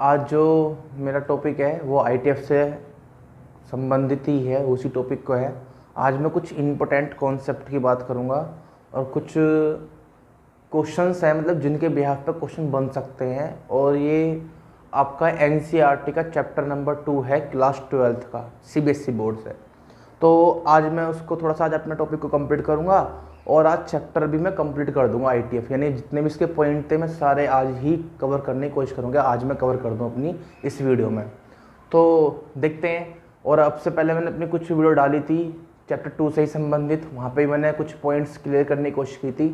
आज जो मेरा टॉपिक है वो आईटीएफ से संबंधित ही है, उसी टॉपिक को है। आज मैं कुछ इम्पोर्टेंट कॉन्सेप्ट की बात करूँगा और कुछ क्वेश्चंस हैं, मतलब जिनके बिहाफ पे क्वेश्चन बन सकते हैं। और ये आपका एनसीईआरटी का चैप्टर नंबर 2 है, क्लास 12th का, सीबीएसई बोर्ड से। तो आज मैं उसको थोड़ा सा आज अपने टॉपिक को कंप्लीट करूँगा और आज चैप्टर भी मैं कंप्लीट कर दूंगा आईटीएफ, यानी जितने भी इसके पॉइंट थे मैं सारे आज ही कवर करने की कोशिश करूँगा, आज मैं कवर कर दूँ अपनी इस वीडियो में। तो देखते हैं। और अब से पहले मैंने अपनी कुछ वीडियो डाली थी चैप्टर 2 से ही संबंधित, वहाँ पे मैंने कुछ पॉइंट्स क्लियर करने की कोशिश की थी,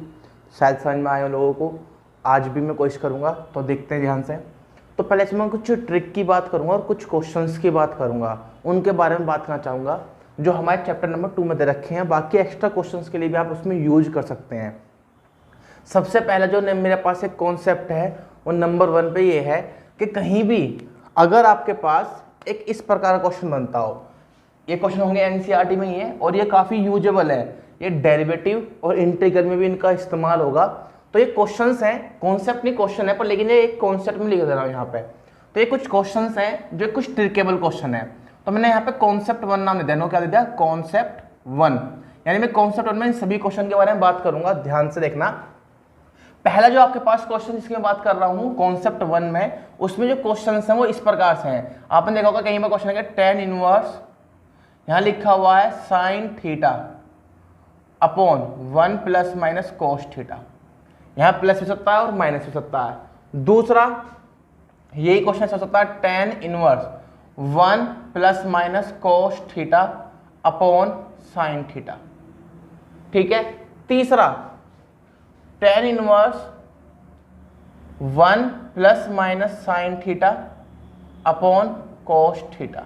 शायद समझ में आए लोगों को। आज भी मैं कोशिश करूँगा, तो देखते हैं ध्यान से। तो पहले से मैं कुछ ट्रिक की बात करूँगा और कुछ क्वेश्चंस की बात करूँगा, उनके बारे में बात करना चाहूँगा जो हमारे चैप्टर नंबर 2 में दे रखे हैं। बाकी एक्स्ट्रा क्वेश्चंस के लिए भी आप उसमें यूज कर सकते हैं। सबसे पहला जो मेरे पास एक कॉन्सेप्ट है वो नंबर 1 पे ये है कि कहीं भी अगर आपके पास एक इस प्रकार का क्वेश्चन बनता हो, ये क्वेश्चन होंगे एनसीईआरटी में ही है और ये काफ़ी यूजेबल है, ये डेरिवेटिव और इंटीग्रल में भी इनका इस्तेमाल होगा। तो ये क्वेश्चंस हैं, कॉन्सेप्ट नहीं क्वेश्चन है पर, लेकिन ये एक कॉन्सेप्ट में लिख दे रहा हूँ यहाँ पे। तो ये कुछ क्वेश्चंस हैं जो कुछ ट्रिकेबल क्वेश्चन है। तो मैंने यहाँ पे कॉन्सेप्ट 1 नाम दे दिया। क्या दे दिया? कॉन्सेप्ट 1। यानी मैं कॉन्सेप्ट 1 में इन सभी क्वेश्चन के बारे में बात करूंगा, ध्यान से देखना। पहला जो आपके पास क्वेश्चन जिसकी मैं बात कर रहा हूँ कॉन्सेप्ट 1 में, उसमें जो क्वेश्चन हैं वो इस प्रकार से हैं। आपने देखा होगा कहीं पर क्वेश्चन है tan इनवर्स, यहाँ लिखा हुआ है sign theta upon 1 plus minus cos theta. यहाँ प्लस हो सकता है और माइनस हो सकता है। दूसरा यही क्वेश्चन हो सकता है tan inverse 1 plus minus cos theta upon sine theta. ठीक है। तीसरा tan inverse 1 plus minus sine theta upon cos theta.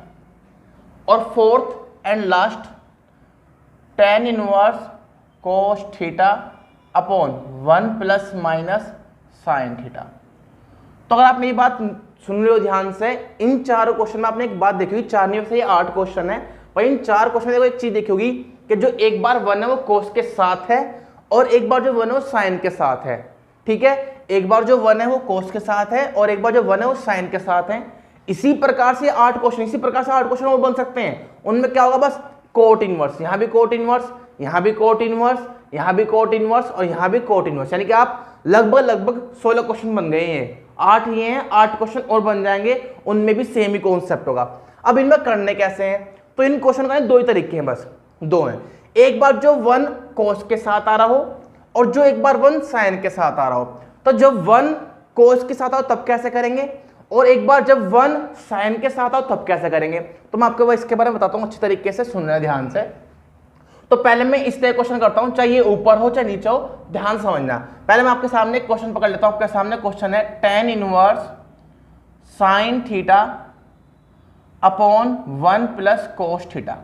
और fourth and last tan inverse cos theta upon 1 plus minus sine theta. तो अगर आप मेरी बात सुन रहे हो ध्यान से, इन चारों क्वेश्चन में आपने एक बात देखी होगी, 4 नहीं से 8 क्वेश्चन है, पर इन 4 क्वेश्चन में देखो एक चीज देखी होगी कि जो एक बार 1 है वो कोस के साथ है और एक बार जो 1 है वो साइन के साथ है। ठीक है, एक बार जो 1 है वो कोस के साथ है और एक बार जो 1 है वो साइन के साथ है। इसी प्रकार से 8 क्वेश्चन, इसी प्रकार से 8 क्वेश्चन वो बन सकते हैं। उनमें क्या होगा? बस कोट इनवर्स, यहाँ भी कोट इनवर्स, यहाँ भी कोट इनवर्स, यहाँ भी कोट इनवर्स और यहाँ भी कोट इनवर्स, यानी कि आप लगभग 16 क्वेश्चन बन गए हैं। 8 ये हैं, 8 क्वेश्चन और बन जाएंगे, उनमें भी सेम ही कॉन्सेप्ट होगा। अब इनमें करने कैसे हैं? तो इन क्वेश्चन का 2 ही तरीके हैं, बस 2 हैं। एक बार जो 1 कोस के साथ आ रहा हो और जो एक बार 1 साइन के साथ आ रहा हो। तो जब 1 कोस के साथ आओ तब कैसे करेंगे और एक बार जब 1 साइन के साथ आओ तब कैसे करेंगे, तो मैं आपको इसके बारे में बताता हूं, अच्छी तरीके से सुनना ध्यान से। तो पहले मैं इस तरह क्वेश्चन करता हूं, चाहे ये ऊपर हो चाहे नीचे हो, ध्यान समझना। पहले मैं आपके सामने एक क्वेश्चन पकड़ लेता हूं। आपके सामने क्वेश्चन है tan inverse sine theta upon 1 plus cos theta.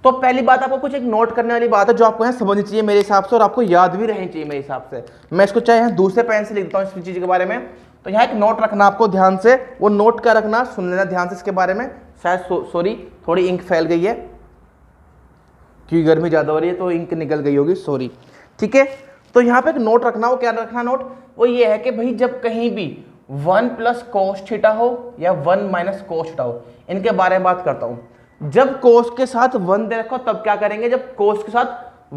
तो पहली बात आपको कुछ एक नोट करने वाली बात है जो आपको यहाँ समझनी चाहिए मेरे हिसाब से, और आपको याद भी रहनी चाहिए मेरे हिसाब से। मैं इसको चाहे यहाँ दूसरे पेन से लिख देता हूँ इस चीज के बारे में। तो यहाँ एक नोट रखना आपको ध्यान से, वो नोट का रखना, सुन लेना ध्यान से इसके बारे में। शायद सॉरी थोड़ी इंक फैल गई है क्योंकि गर्मी ज्यादा हो रही है तो इंक निकल गई होगी, सॉरी। ठीक है, तो यहाँ पे एक नोट रखना। वो क्या रखना नोट? वो ये है कि भाई जब कहीं भी 1 प्लस कोस थीटा हो या 1 माइनस कोस थीटा हो, इनके बारे में बात करता हूं। जब कोस के साथ 1 दे रखो तब क्या करेंगे, जब कोस के साथ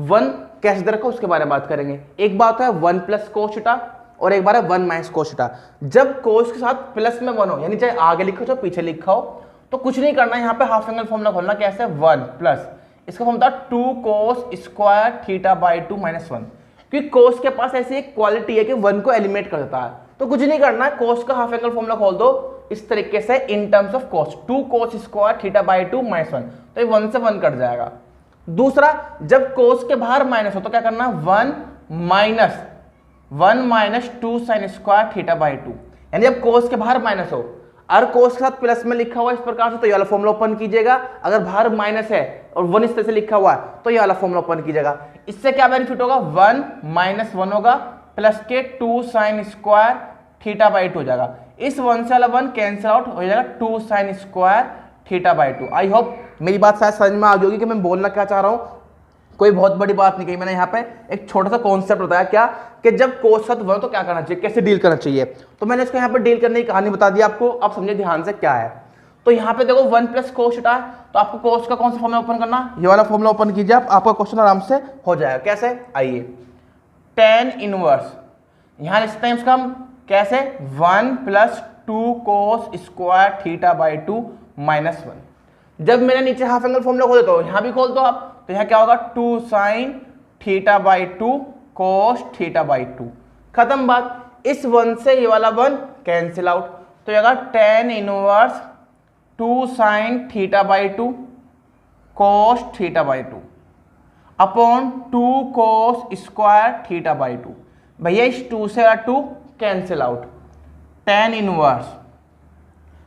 1 कैसे दे रखो उसके बारे में बात करेंगे। एक बात है 1 प्लस कोस थीटा और एक बार है 1 माइनस कोस थीटा। जब कोस के साथ प्लस में 1 हो, यानी चाहे आगे लिखो चाहे पीछे लिखा हो, तो कुछ नहीं करना, यहाँ पे हाफ एंगल फॉर्मूला खोलना। कैसे? 1 प्लस, इसका formula 2 cos square theta by 2 minus 1। क्योंकि कोस के पास ऐसी एक क्वालिटी है कि 1 को एलिमिनेट कर देता है, तो कुछ नहीं करना है, कोस का हाफ एंगल फॉर्मूला खोल दो इस तरीके से, in terms of cos 2 cos square theta by 2 minus 1। तो ये 1 से 1 कट जाएगा। दूसरा, जब कोस के बाहर माइनस हो तो क्या करना? 1 minus 2 sign square theta by 2। यानी जब कोस के बाहर माइनस हो, अगर कोस के साथ प्लस में लिखा हुआ इस प्रकार से तो ये वाला फॉर्मूला ओपन कीजिएगा। अगर बाहर माइनस है और 1 इस तरह से लिखा हुआ है तो ये वाला फॉर्मूला ओपन कीजिएगा। इससे क्या बेनिफिट होगा? 1 माइनस 1 होगा प्लस के 2 साइन स्क्वायर थीटा बाई 2 हो जाएगा। इस 1 से वाला 1 कैंसिल आउट हो जाएगा, 2 sign square theta by 2। I hope मेरी बात शायद समझ में आ गई होगी कि मैं बोलना क्या चाह रहा हूं। कोई बहुत बड़ी बात नहीं कही मैंने, यहाँ पे एक छोटा सा कॉन्सेप्ट बताया क्या कि जब कोस का वन तो क्या करना चाहिए, कैसे डील करना चाहिए। तो मैंने इसको यहाँ पे डील करने की कहानी बता दी आपको, अब समझे ध्यान से क्या है। तो यहाँ पे देखो 1 प्लस कोस थीटा है, तो आपको कोस का कौन सा फॉर्मूला ओपन करना, ये वाला फॉर्मूला ओपन कीजिए आप, आपका क्वेश्चन आराम से हो जाएगा। कैसे, आइए tan इनवर्स यहाँ लिखते हैं इसका हम कैसे, 1 plus 2 cos square theta by 2 minus 1। जब मैंने नीचे हाफ एंगल फॉर्मूला खोल देता हूँ, यहाँ भी खोल दो आप, तो यहाँ क्या होगा 2 sign theta by 2 cos theta by 2, खत्म बात। इस 1 से ये वाला 1 कैंसिल आउट, तो ये tan inverse 2 sign theta by 2 cos theta by 2 upon 2 cos square theta by 2। भैया इस 2 से 2 कैंसिल आउट, tan इनवर्स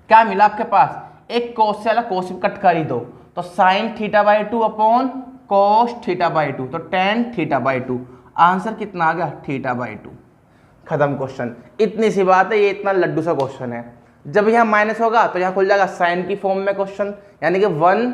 क्या मिला आपके पास, एक कोस से वाला कोस कट कर ही दो, तो sine theta by 2 upon cos theta by 2, तो tan थीटा बाई 2। आंसर कितना आ गया, थीटा बाई 2, खत्म क्वेश्चन। इतनी सी बात है, ये इतना लड्डू सा क्वेश्चन है। जब यहाँ माइनस होगा तो यहाँ खुल जाएगा साइन की फॉर्म में क्वेश्चन, यानी कि 1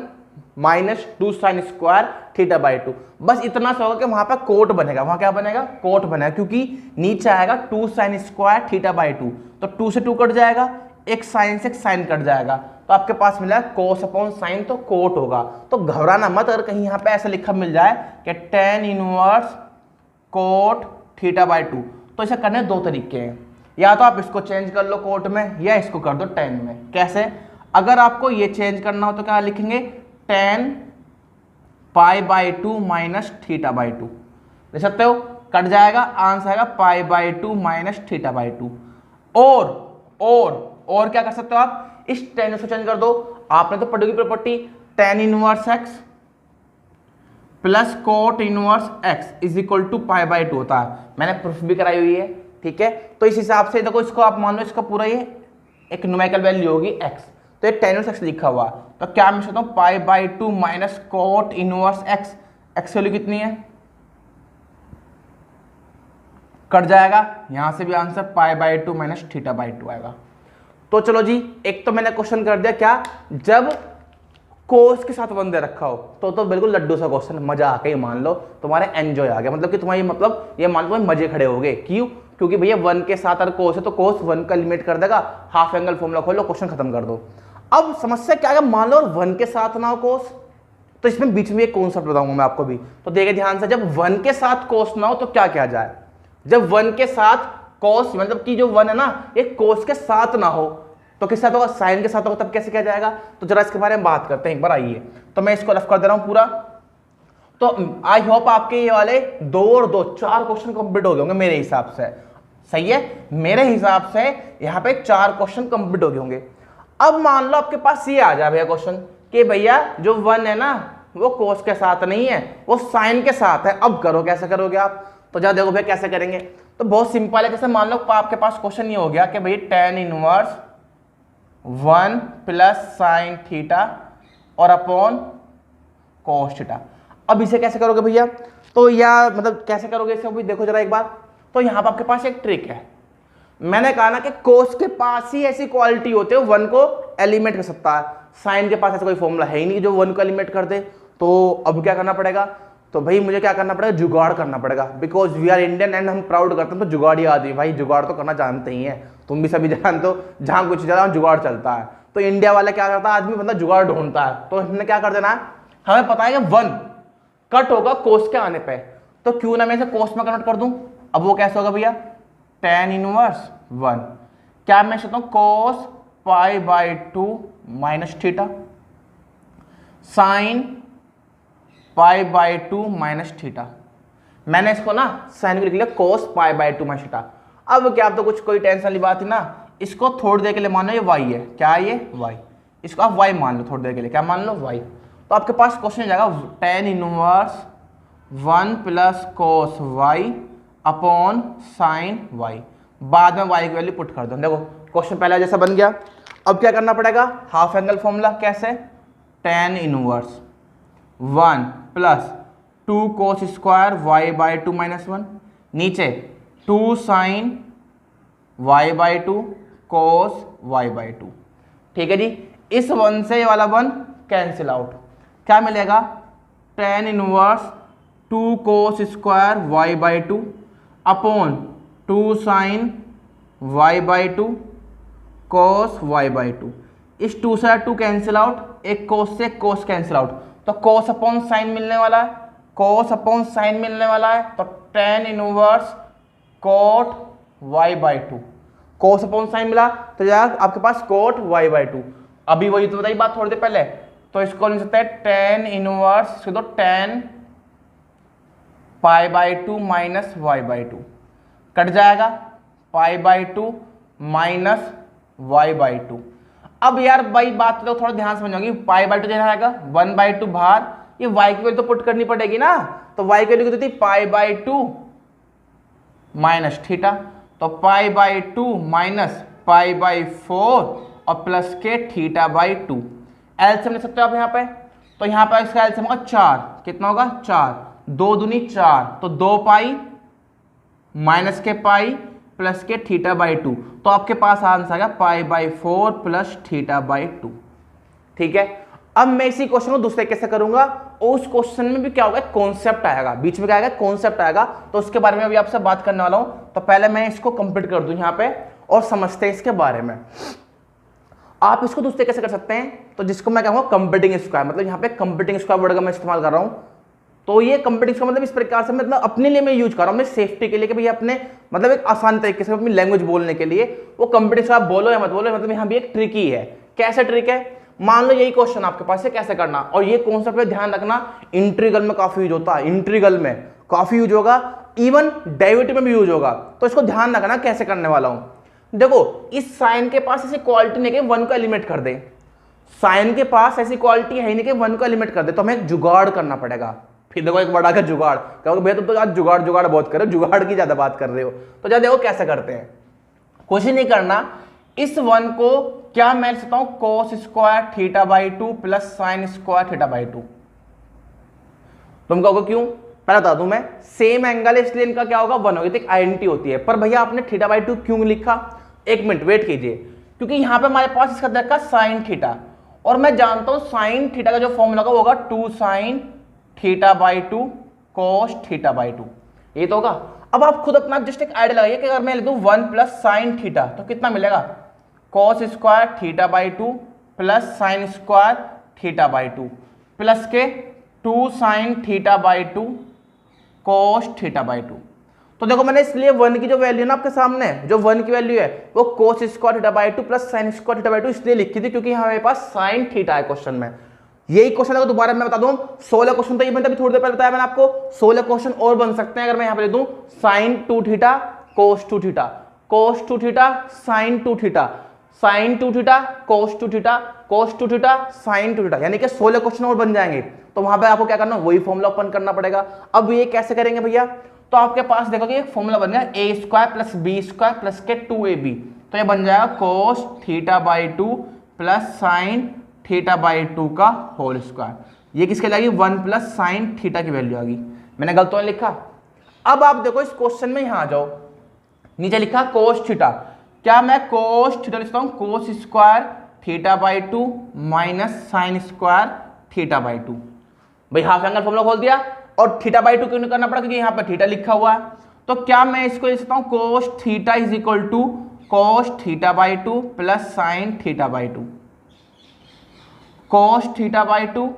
minus 2 sign square theta by 2। बस इतना सा होगा कि वहां पर कोट बनेगा, वहां क्या बनेगा, कोट बनेगा, क्योंकि नीचे आएगा 2 साइन स्क्वायर थीटा बाई 2, तो 2 से 2 कट जाएगा, एक साइन से एक साइन कट जाएगा, तो आपके पास मिला कोस अपॉन साइन, तो कोट होगा। तो घबराना मत अगर कहीं यहाँ पे ऐसा लिखा मिल जाए कि tan inverse cot theta by 2। तो इसे करने दो तरीके हैं, या तो आप इसको चेंज कर लो कोट में, या इसको कर दो tan में। कैसे, अगर आपको ये चेंज करना हो तो क्या लिखेंगे, tan pi by 2 minus theta by 2, देख सकते हो, कट जाएगा, आंसर आएगा pi by 2 minus theta by 2। और क्या कर सकते हो आप, इस tan को चेंज कर दो। आपने तो पढ़ी property tan inverse x plus cot inverse x is equal to pi by 2 होता है, मैंने प्रूफ भी कराई हुई है, ठीक है। तो इस हिसाब से देखो, इसको आप मान लो इसका पूरा ये एक न्यूमेरिकल वैल्यू होगी x, तो ये tan इनवर्स x लिखा हुआ, तो क्या मैं सकता हूँ pi by 2 minus cot inverse x value कितनी है, कट जाएगा, यहां से भी answer pi by 2 minus theta by 2 आएगा। तो चलो जी, एक तो मैंने क्वेश्चन कर दिया क्या, जब कोस के साथ 1 दे रखा हो तो बिल्कुल लड्डू सा क्वेश्चन, मजा आके ही मान लो तुम्हारे एंजॉय आ गया, मतलब कि तुम्हारी मतलब ये मान लो मजे खड़े हो गए। क्यों, क्योंकि भैया 1 के साथ अगर कोस है तो कोस 1 का लिमिट कर देगा, हाफ एंगल फॉर्मूला खोलो, क्वेश्चन खत्म कर दो। अब समस्या क्या है, मान लो 1 के साथ ना हो कोस, तो इसमें बीच में एक कॉन्सेप्ट बताऊंगा मैं आपको भी, तो देखिए ध्यान से, जब 1 के साथ कोस ना हो तो क्या किया जाए। जब 1 के साथ कोस, मतलब कि जो 1 है ना, ये कोस के साथ ना हो तो किस साथ होगा, साइन के साथ होगा, तब कैसे किया जाएगा, तो जरा इसके बारे में बात करते हैं एक बार, आइए। तो मैं इसको रफ कर दे रहा हूं पूरा। तो आई होप आपके ये वाले 2 और 2 4 क्वेश्चन कंप्लीट हो गए होंगे मेरे हिसाब से, सही है, मेरे हिसाब से यहाँ पे 4 क्वेश्चन कंप्लीट हो गए होंगे। अब मान लो आपके पास ये आ जाए भैया क्वेश्चन कि भैया जो 1 है ना वो कोस के साथ नहीं है, वो साइन के साथ है, अब करो, कैसे करोगे आप, तो जा देखो भैया कैसे करेंगे। तो बहुत सिंपल है, जैसे मान लो आपके पास क्वेश्चन ये हो गया कि भैया tan inverse 1 plus sine theta और अपॉन कोस थीटा। अब इसे कैसे करोगे भैया, तो या मतलब कैसे करोगे इसे भी देखो जरा एक बार। तो यहाँ पर आपके पास एक ट्रिक है, मैंने कहा ना कि कोस के पास ही ऐसी क्वालिटी होती है 1 को एलिमिनेट कर सकता है, साइन के पास ऐसा कोई फॉर्मूला है ही नहीं जो 1 को एलिमिनेट कर दे। तो अब क्या करना पड़ेगा, तो भाई मुझे क्या करना पड़ेगा, जुगाड़ करना पड़ेगा, because we are Indian and हम प्राउड करते हैं, तो जुगाड़ ही आदमी, भाई जुगाड़ तो करना जानते ही हैं, तुम भी सभी जानते हो, जहां कुछ ज्यादा जुगाड़ चलता है। तो इंडिया वाले क्या करता है, आदमी मतलब जुगाड़ ढूंढता है, तो हमने क्या कर देना है, हमें पता है कि 1 कट होगा कोस के आने पे, तो क्यों ना मैं इसे कोस में कन्वर्ट कर दूं। अब वो कैसे होगा भैया, tan इनवर्स 1, क्या मैं सकता हूं cos pi by 2 minus theta sine pi by 2 minus theta. मैंने इसको ना साइन को लिख लिया cos pi by 2 minus theta. अब क्या, आप तो कुछ कोई टेंशन वाली बात है ना, इसको थोड़ी देर के लिए मानो ये y है, क्या है ये y, इसको आप y मान लो थोड़ी देर के लिए, क्या मान लो y। तो आपके पास क्वेश्चन जाएगा tan inverse 1 plus cos y upon sine y, बाद में y की वैल्यू पुट कर दो। देखो क्वेश्चन पहला जैसा बन गया। अब क्या करना पड़ेगा, हाफ एंगल फॉर्मूला, कैसे, tan inverse 1 plus 2 cos square y by 2 minus 1, नीचे 2 sine y by 2 cos y by 2, ठीक है जी। इस 1 से ये वाला 1 कैंसिल आउट, क्या मिलेगा, tan inverse 2 cos square y by two upon 2 sine y by two cos y by two. इस 2 से 2 कैंसिल आउट, एक कोस से कोस कैंसिल आउट, तो कोस अपॉन साइन मिलने वाला है, कोस अपॉन साइन मिलने वाला है, तो tan inverse cot y by two, cos upon sine मिला तो जाएगा आपके पास कोट वाई बाई टू। अभी वही तो बताई बात थोड़ी देर पहले, तो इसको लिख सकते हैं tan इनवर्स, इसको तो tan pi by two minus y by two, cut जाएगा pi by two minus y by two. अब यार भाई बात तो थोड़ा ध्यान समझोगी, पाई बाई टू देना आएगा 1 बाई टू बाहर, ये y की वैल्यू तो पुट करनी पड़ेगी ना, तो y की वैल्यू कितनी थी pi by two minus theta, तो पाई by two minus pi by 4 और प्लस के थीटा बाई टू। एलसीएम ले सकते हो आप यहाँ पे, तो यहाँ पे इसका एलसीएम होगा 4, कितना होगा 4, 2 दूनी 4, तो 2 पाई माइनस के पाई प्लस के थीटा बाई टू, तो आपके पास आंसर आएगा पाई by 4 plus theta by to. ठीक है, अब मैं इसी क्वेश्चन को दूसरे कैसे करूंगा, उस क्वेश्चन में भी क्या होगा, कॉन्सेप्ट आएगा बीच में, क्या आएगा कॉन्सेप्ट आएगा, तो उसके बारे में अभी आपसे बात करने वाला हूं। तो पहले मैं इसको कंप्लीट कर दूं यहाँ पे और समझते हैं इसके बारे में। आप इसको दूसरे कैसे कर सकते हैं, तो जिसको मैं कहूँगा कंप्यूटिंग स्क्वायर, मतलब यहाँ पे कंप्यूटिंग स्क्वायर वर्ड का मैं इस्तेमाल कर रहा हूँ। तो ये कंप्यूटिंग का मतलब इस प्रकार से, मतलब अपने लिए मैं यूज कर रहा हूँ, अपने सेफ्टी के लिए, कि भैया अपने मतलब एक आसान तरीके से अपनी लैंग्वेज बोलने के लिए। वो कंप्यूटिंग स्क्वायर बोलो या मत बोलो, मतलब यहाँ भी एक ट्रिक ही है। कैसे ट्रिक है, मान लो यही क्वेश्चन आपके पास है, कैसे करना, और ये कॉन्सेप्ट पे ध्यान रखना, इंटीग्रल में काफी यूज होता है, इंटीग्रल में काफी यूज होगा, इवन डेरिवेटिव में भी यूज होगा, तो इसको ध्यान रखना कैसे करने वाला हूं। देखो इस साइन के पास ऐसी क्वालिटी नहीं कि 1 को एलिमिनेट कर दे, साइन के पास ऐसी क्वालिटी है नहीं कि 1 को एलिमिनेट कर दे, तो हमें एक जुगाड़ करना पड़ेगा। फिर देखो एक बड़ा का जुगाड़, कहोगे भैया तुम तो आज जुगाड़ जुगाड़ बहुत कर रहे हो, जुगाड़ की ज्यादा बात कर रहे हो, तो जरा देखो कैसे करते हैं। कुछ नहीं करना, इस 1 को क्या मैं लिख सकता हूं, कोस square theta by two plus sign square theta by to. तुम कहोगे क्यों, पहले बता दूं मैं, सेम एंगल है इसलिए इनका क्या होगा 1 होगी, तो एक आइडेंटिटी होती है। पर भैया आपने थीटा बाई टू क्यों लिखा, एक मिनट वेट कीजिए, क्योंकि यहां पे हमारे पास इसका देखा साइन थीटा, और मैं जानता हूं साइन थीटा का जो फॉर्मूला होगा वो होगा 2 sign theta by two cos theta by to, ये तो होगा। अब आप खुद अपना जस्ट एक आइडिया लगाइए कि अगर मैं लिख दूं 1 प्लस साइन थीटा तो कितना मिलेगा, कोस square theta by two plus sign square theta by two plus के 2 sign theta by two cos theta by to. तो देखो मैंने इसलिए 1 की जो वैल्यू है ना आपके सामने, जो 1 की वैल्यू है वो कोस square theta by two plus sign square theta by to इसलिए लिखी थी क्योंकि हमारे पास साइन थीटा है क्वेश्चन में। यही क्वेश्चन अगर दोबारा मैं बता दूं 16 क्वेश्चन, तो ये मैंने थोड़ी देर पहले बताया मैंने आपको, 16 क्वेश्चन और बन सकते हैं अगर मैं यहां पे लिख दूं sine 2 theta cos 2 theta, cos 2 theta sine 2 theta, sine 2 theta cos 2 theta, cos 2 theta sine 2 theta, यानी कि 16 क्वेश्चन और बन जाएंगे। तो वहां पे आपको क्या करना, वही फॉर्मूला ओपन करना पड़ेगा। अब ये कैसे करेंगे भैया, तो आपके पास देखोगे एक फॉर्मूला बन गया a square plus b square plus के 2ab, तो ये बन जाएगा cos theta by two plus sine theta by two का होल स्क्वायर। ये किसके लाएगी, 1 प्लस साइन थीटा की वैल्यू आ गई, मैंने गलत तो लिखा। अब आप देखो इस क्वेश्चन में यहां आ जाओ, नीचे लिखा कोस थीटा, क्या मैं कोस थीटा लिखता हूं कोस square theta by two minus sine square theta by to. भाई हाफ एंगल फॉर्मूला खोल दिया, और थीटा बाई टू क्यों नहीं करना पड़ा, क्योंकि यहां पर थीटा लिखा हुआ है। तो क्या मैं इसको लिख सकता हूं cos theta is equal to cos theta by two plus sine theta by two, cos theta by two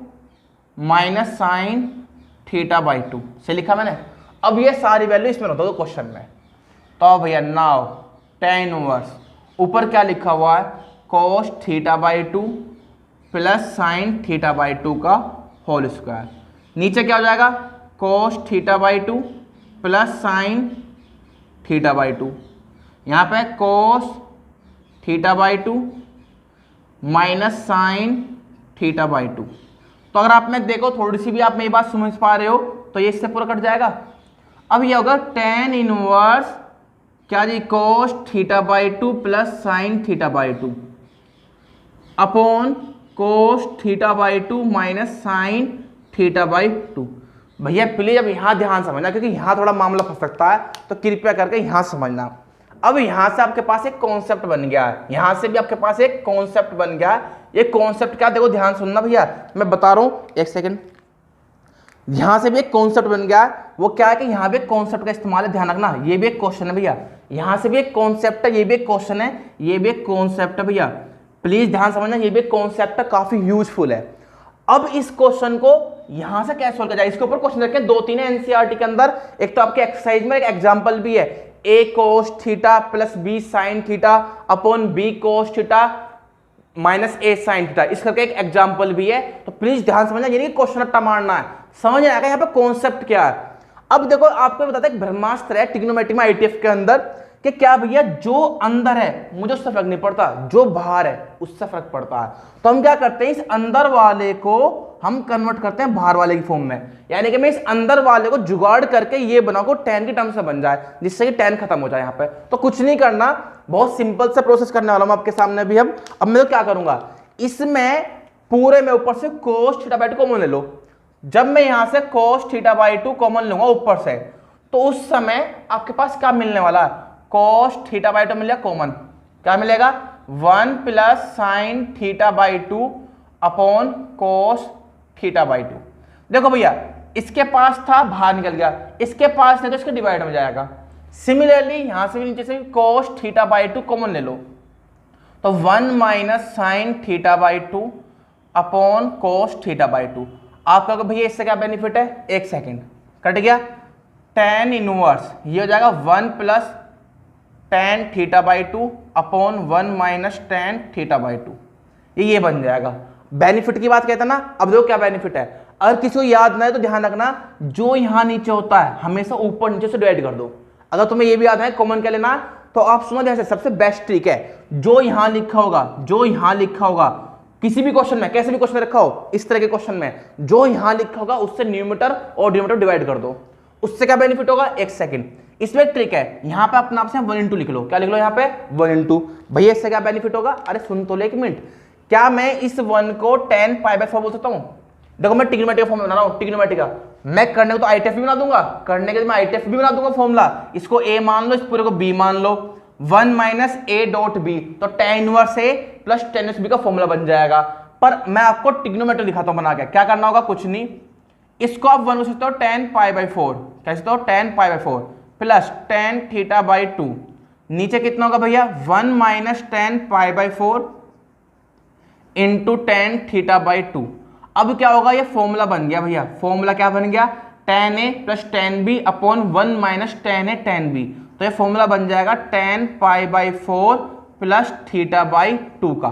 minus sine theta by two से लिखा मैंने। अब ये सारी वैल्यू इसमें होता है क्वेश्चन में, तो भैया नाउ tan इनवर्स ऊपर क्या लिखा हुआ है, कोस theta by two plus sine theta by two का होल स्क्वायर, नीचे क्या हो जाएगा cos theta by two plus sine theta by to, यहाँ पे कोस theta by two minus sine theta by to. तो अगर आप में देखो थोड़ी सी भी आप में ये बात समझ पा रहे हो तो ये इससे पूरा कट जाएगा। अब ये होगा tan इनवर्स क्या जी, cos theta by two plus sine theta by two upon cos theta by two minus sine theta by two. भैया प्लीज अब यहाँ ध्यान समझना, क्योंकि यहाँ थोड़ा मामला फंस सकता है, तो कृपया करके यहाँ समझना। अब यहाँ से आपके पास एक कॉन्सेप्ट बन गया है, यहाँ से भी आपके पास एक कॉन्सेप्ट बन गया है। ये कॉन्सेप्ट क्या, देखो ध्यान सुनना भैया, मैं बता रहा हूँ, एक सेकेंड। यहां से भी एक कॉन्सेप्ट बन गया। वो क्या है कि यहां भी एक कॉन्सेप्ट का इस्तेमाल है, ध्यान रखना, ये भी एक क्वेश्चन है भैया, यहां से भी एक कॉन्सेप्ट है, ये भी एक क्वेश्चन है, ये भी एक कॉन्सेप्ट है भैया, प्लीज ध्यान समझना, ये भी एक कॉन्सेप्ट है, काफी यूजफुल है। अब इस क्वेश्चन को यहां से कैसे सोल्व किया जाए, इसके ऊपर क्वेश्चन रखे 2-3 है एनसीईआरटी के अंदर। एक तो आपके एक्सरसाइज में एक एग्जांपल भी है, a cos theta plus b sin theta upon b cos theta minus a sin theta, इस करके एक एग्जांपल भी है। तो प्लीज ध्यान समझना, ये नहीं क्वेश्चन रट्टा मारना है, समझ आएगा यहाँ पे कॉन्सेप्ट क्या है। अब देखो आपको बताता है, ब्रह्मास्त्र है ट्रिग्नोमेट्री में आईटीएफ के अंदर, कि क्या भैया जो अंदर है मुझे उससे फर्क नहीं पड़ता, जो बाहर है उससे फर्क पड़ता है। तो हम क्या करते हैं, इस अंदर वाले को हम कन्वर्ट करते हैं बाहर वाले की फॉर्म में, यानी कि मैं इस अंदर वाले को जुगाड़ करके ये बनाऊं को tan की टर्म से बन जाए, जिससे कि tan खत्म हो जाए यहाँ पे। तो कुछ नहीं करना, बहुत सिंपल सा प्रोसेस करने वाला हूं आपके सामने भी। अब मैं तो क्या करूंगा, इसमें पूरे में ऊपर से cos थीटा बाई 2 कॉमन ले लो। जब मैं यहां से cos थीटा बाई 2 कॉमन लूंगा ऊपर से, तो उस समय आपके पास क्या मिलने वाला है, cos थीटा बाई 2 मिलेगा कॉमन, क्या मिलेगा 1 plus sine theta by 2 upon cos theta by 2। देखो भैया इसके पास था बाहर निकल गया, इसके पास नहीं तो इसका डिवाइड हो जाएगा। सिमिलरली यहां से भी नीचे से cos थीटा बाई 2 कॉमन ले लो, तो 1 minus sine theta by 2 upon cos theta by 2। आप कहोगे भैया इससे क्या बेनिफिट है, एक सेकेंड, कट गया, tan इनवर्स ये हो जाएगा 1 plus tan theta by 2 upon 1 minus tan theta by 2, ये बन जाएगा। बेनिफिट की बात कहता ना, अब देखो क्या बेनिफिट है। अगर किसी को याद ना है तो ध्यान रखना, जो यहां नीचे होता है हमेशा ऊपर नीचे से डिवाइड कर दो। अगर तुम्हें ये भी याद है कॉमन क्या लेना, तो आप सुनो जैसे सबसे बेस्ट ट्रिक है, जो यहां लिखा होगा, जो यहां लिखा होगा किसी भी क्वेश्चन में, कैसे भी क्वेश्चन रखा हो, इस तरह के क्वेश्चन में जो यहां लिखा होगा उससे न्यूमरेटर और डिनोमिनेटर डिवाइड कर दो। उससे क्या बेनिफिट होगा, एक सेकंड, इसमें एक ट्रिक है, यहां पे अपने आप से 1 into लिख लो। क्या लिख लो यहाँ पे 1 into। भैया इससे क्या बेनिफिट होगा, अरे सुन तो ले एक मिनट, क्या मैं इस 1 को tan पाई बाई 4 बोल सकता हूं। देखो मैं ट्रिग्नोमेट्री का फॉर्मूला बना रहा हूं, ट्रिग्नोमेट्री का, मैं करने को तो आईटीएफ भी बना दूंगा, करने के लिए मैं आईटीएफ भी बना दूंगा फॉर्मूला। इसको a मान लो, इस पूरे को b मान लो, 1 माइनस a डॉट b, तो tan inverse a plus tan inverse b का फॉर्मूला बन जाएगा। पर मैं आपको ट्रिग्नोमेट्री दिखाता हूं बना के, क्या करना होगा, कुछ नहीं, इसको आप 1 सकते हो tan पाई बाई 4, कैसे हो tan pi by 4 plus tan theta by 2, नीचे कितना होगा भैया 1 minus tan pi by 4 into tan theta by 2। अब क्या होगा, ये फॉर्मूला बन गया भैया, फॉर्मूला क्या बन गया, tan a plus tan b upon 1 minus tan a tan b। तो ये फॉर्मूला बन जाएगा tan pi by 4 plus theta by 2 का।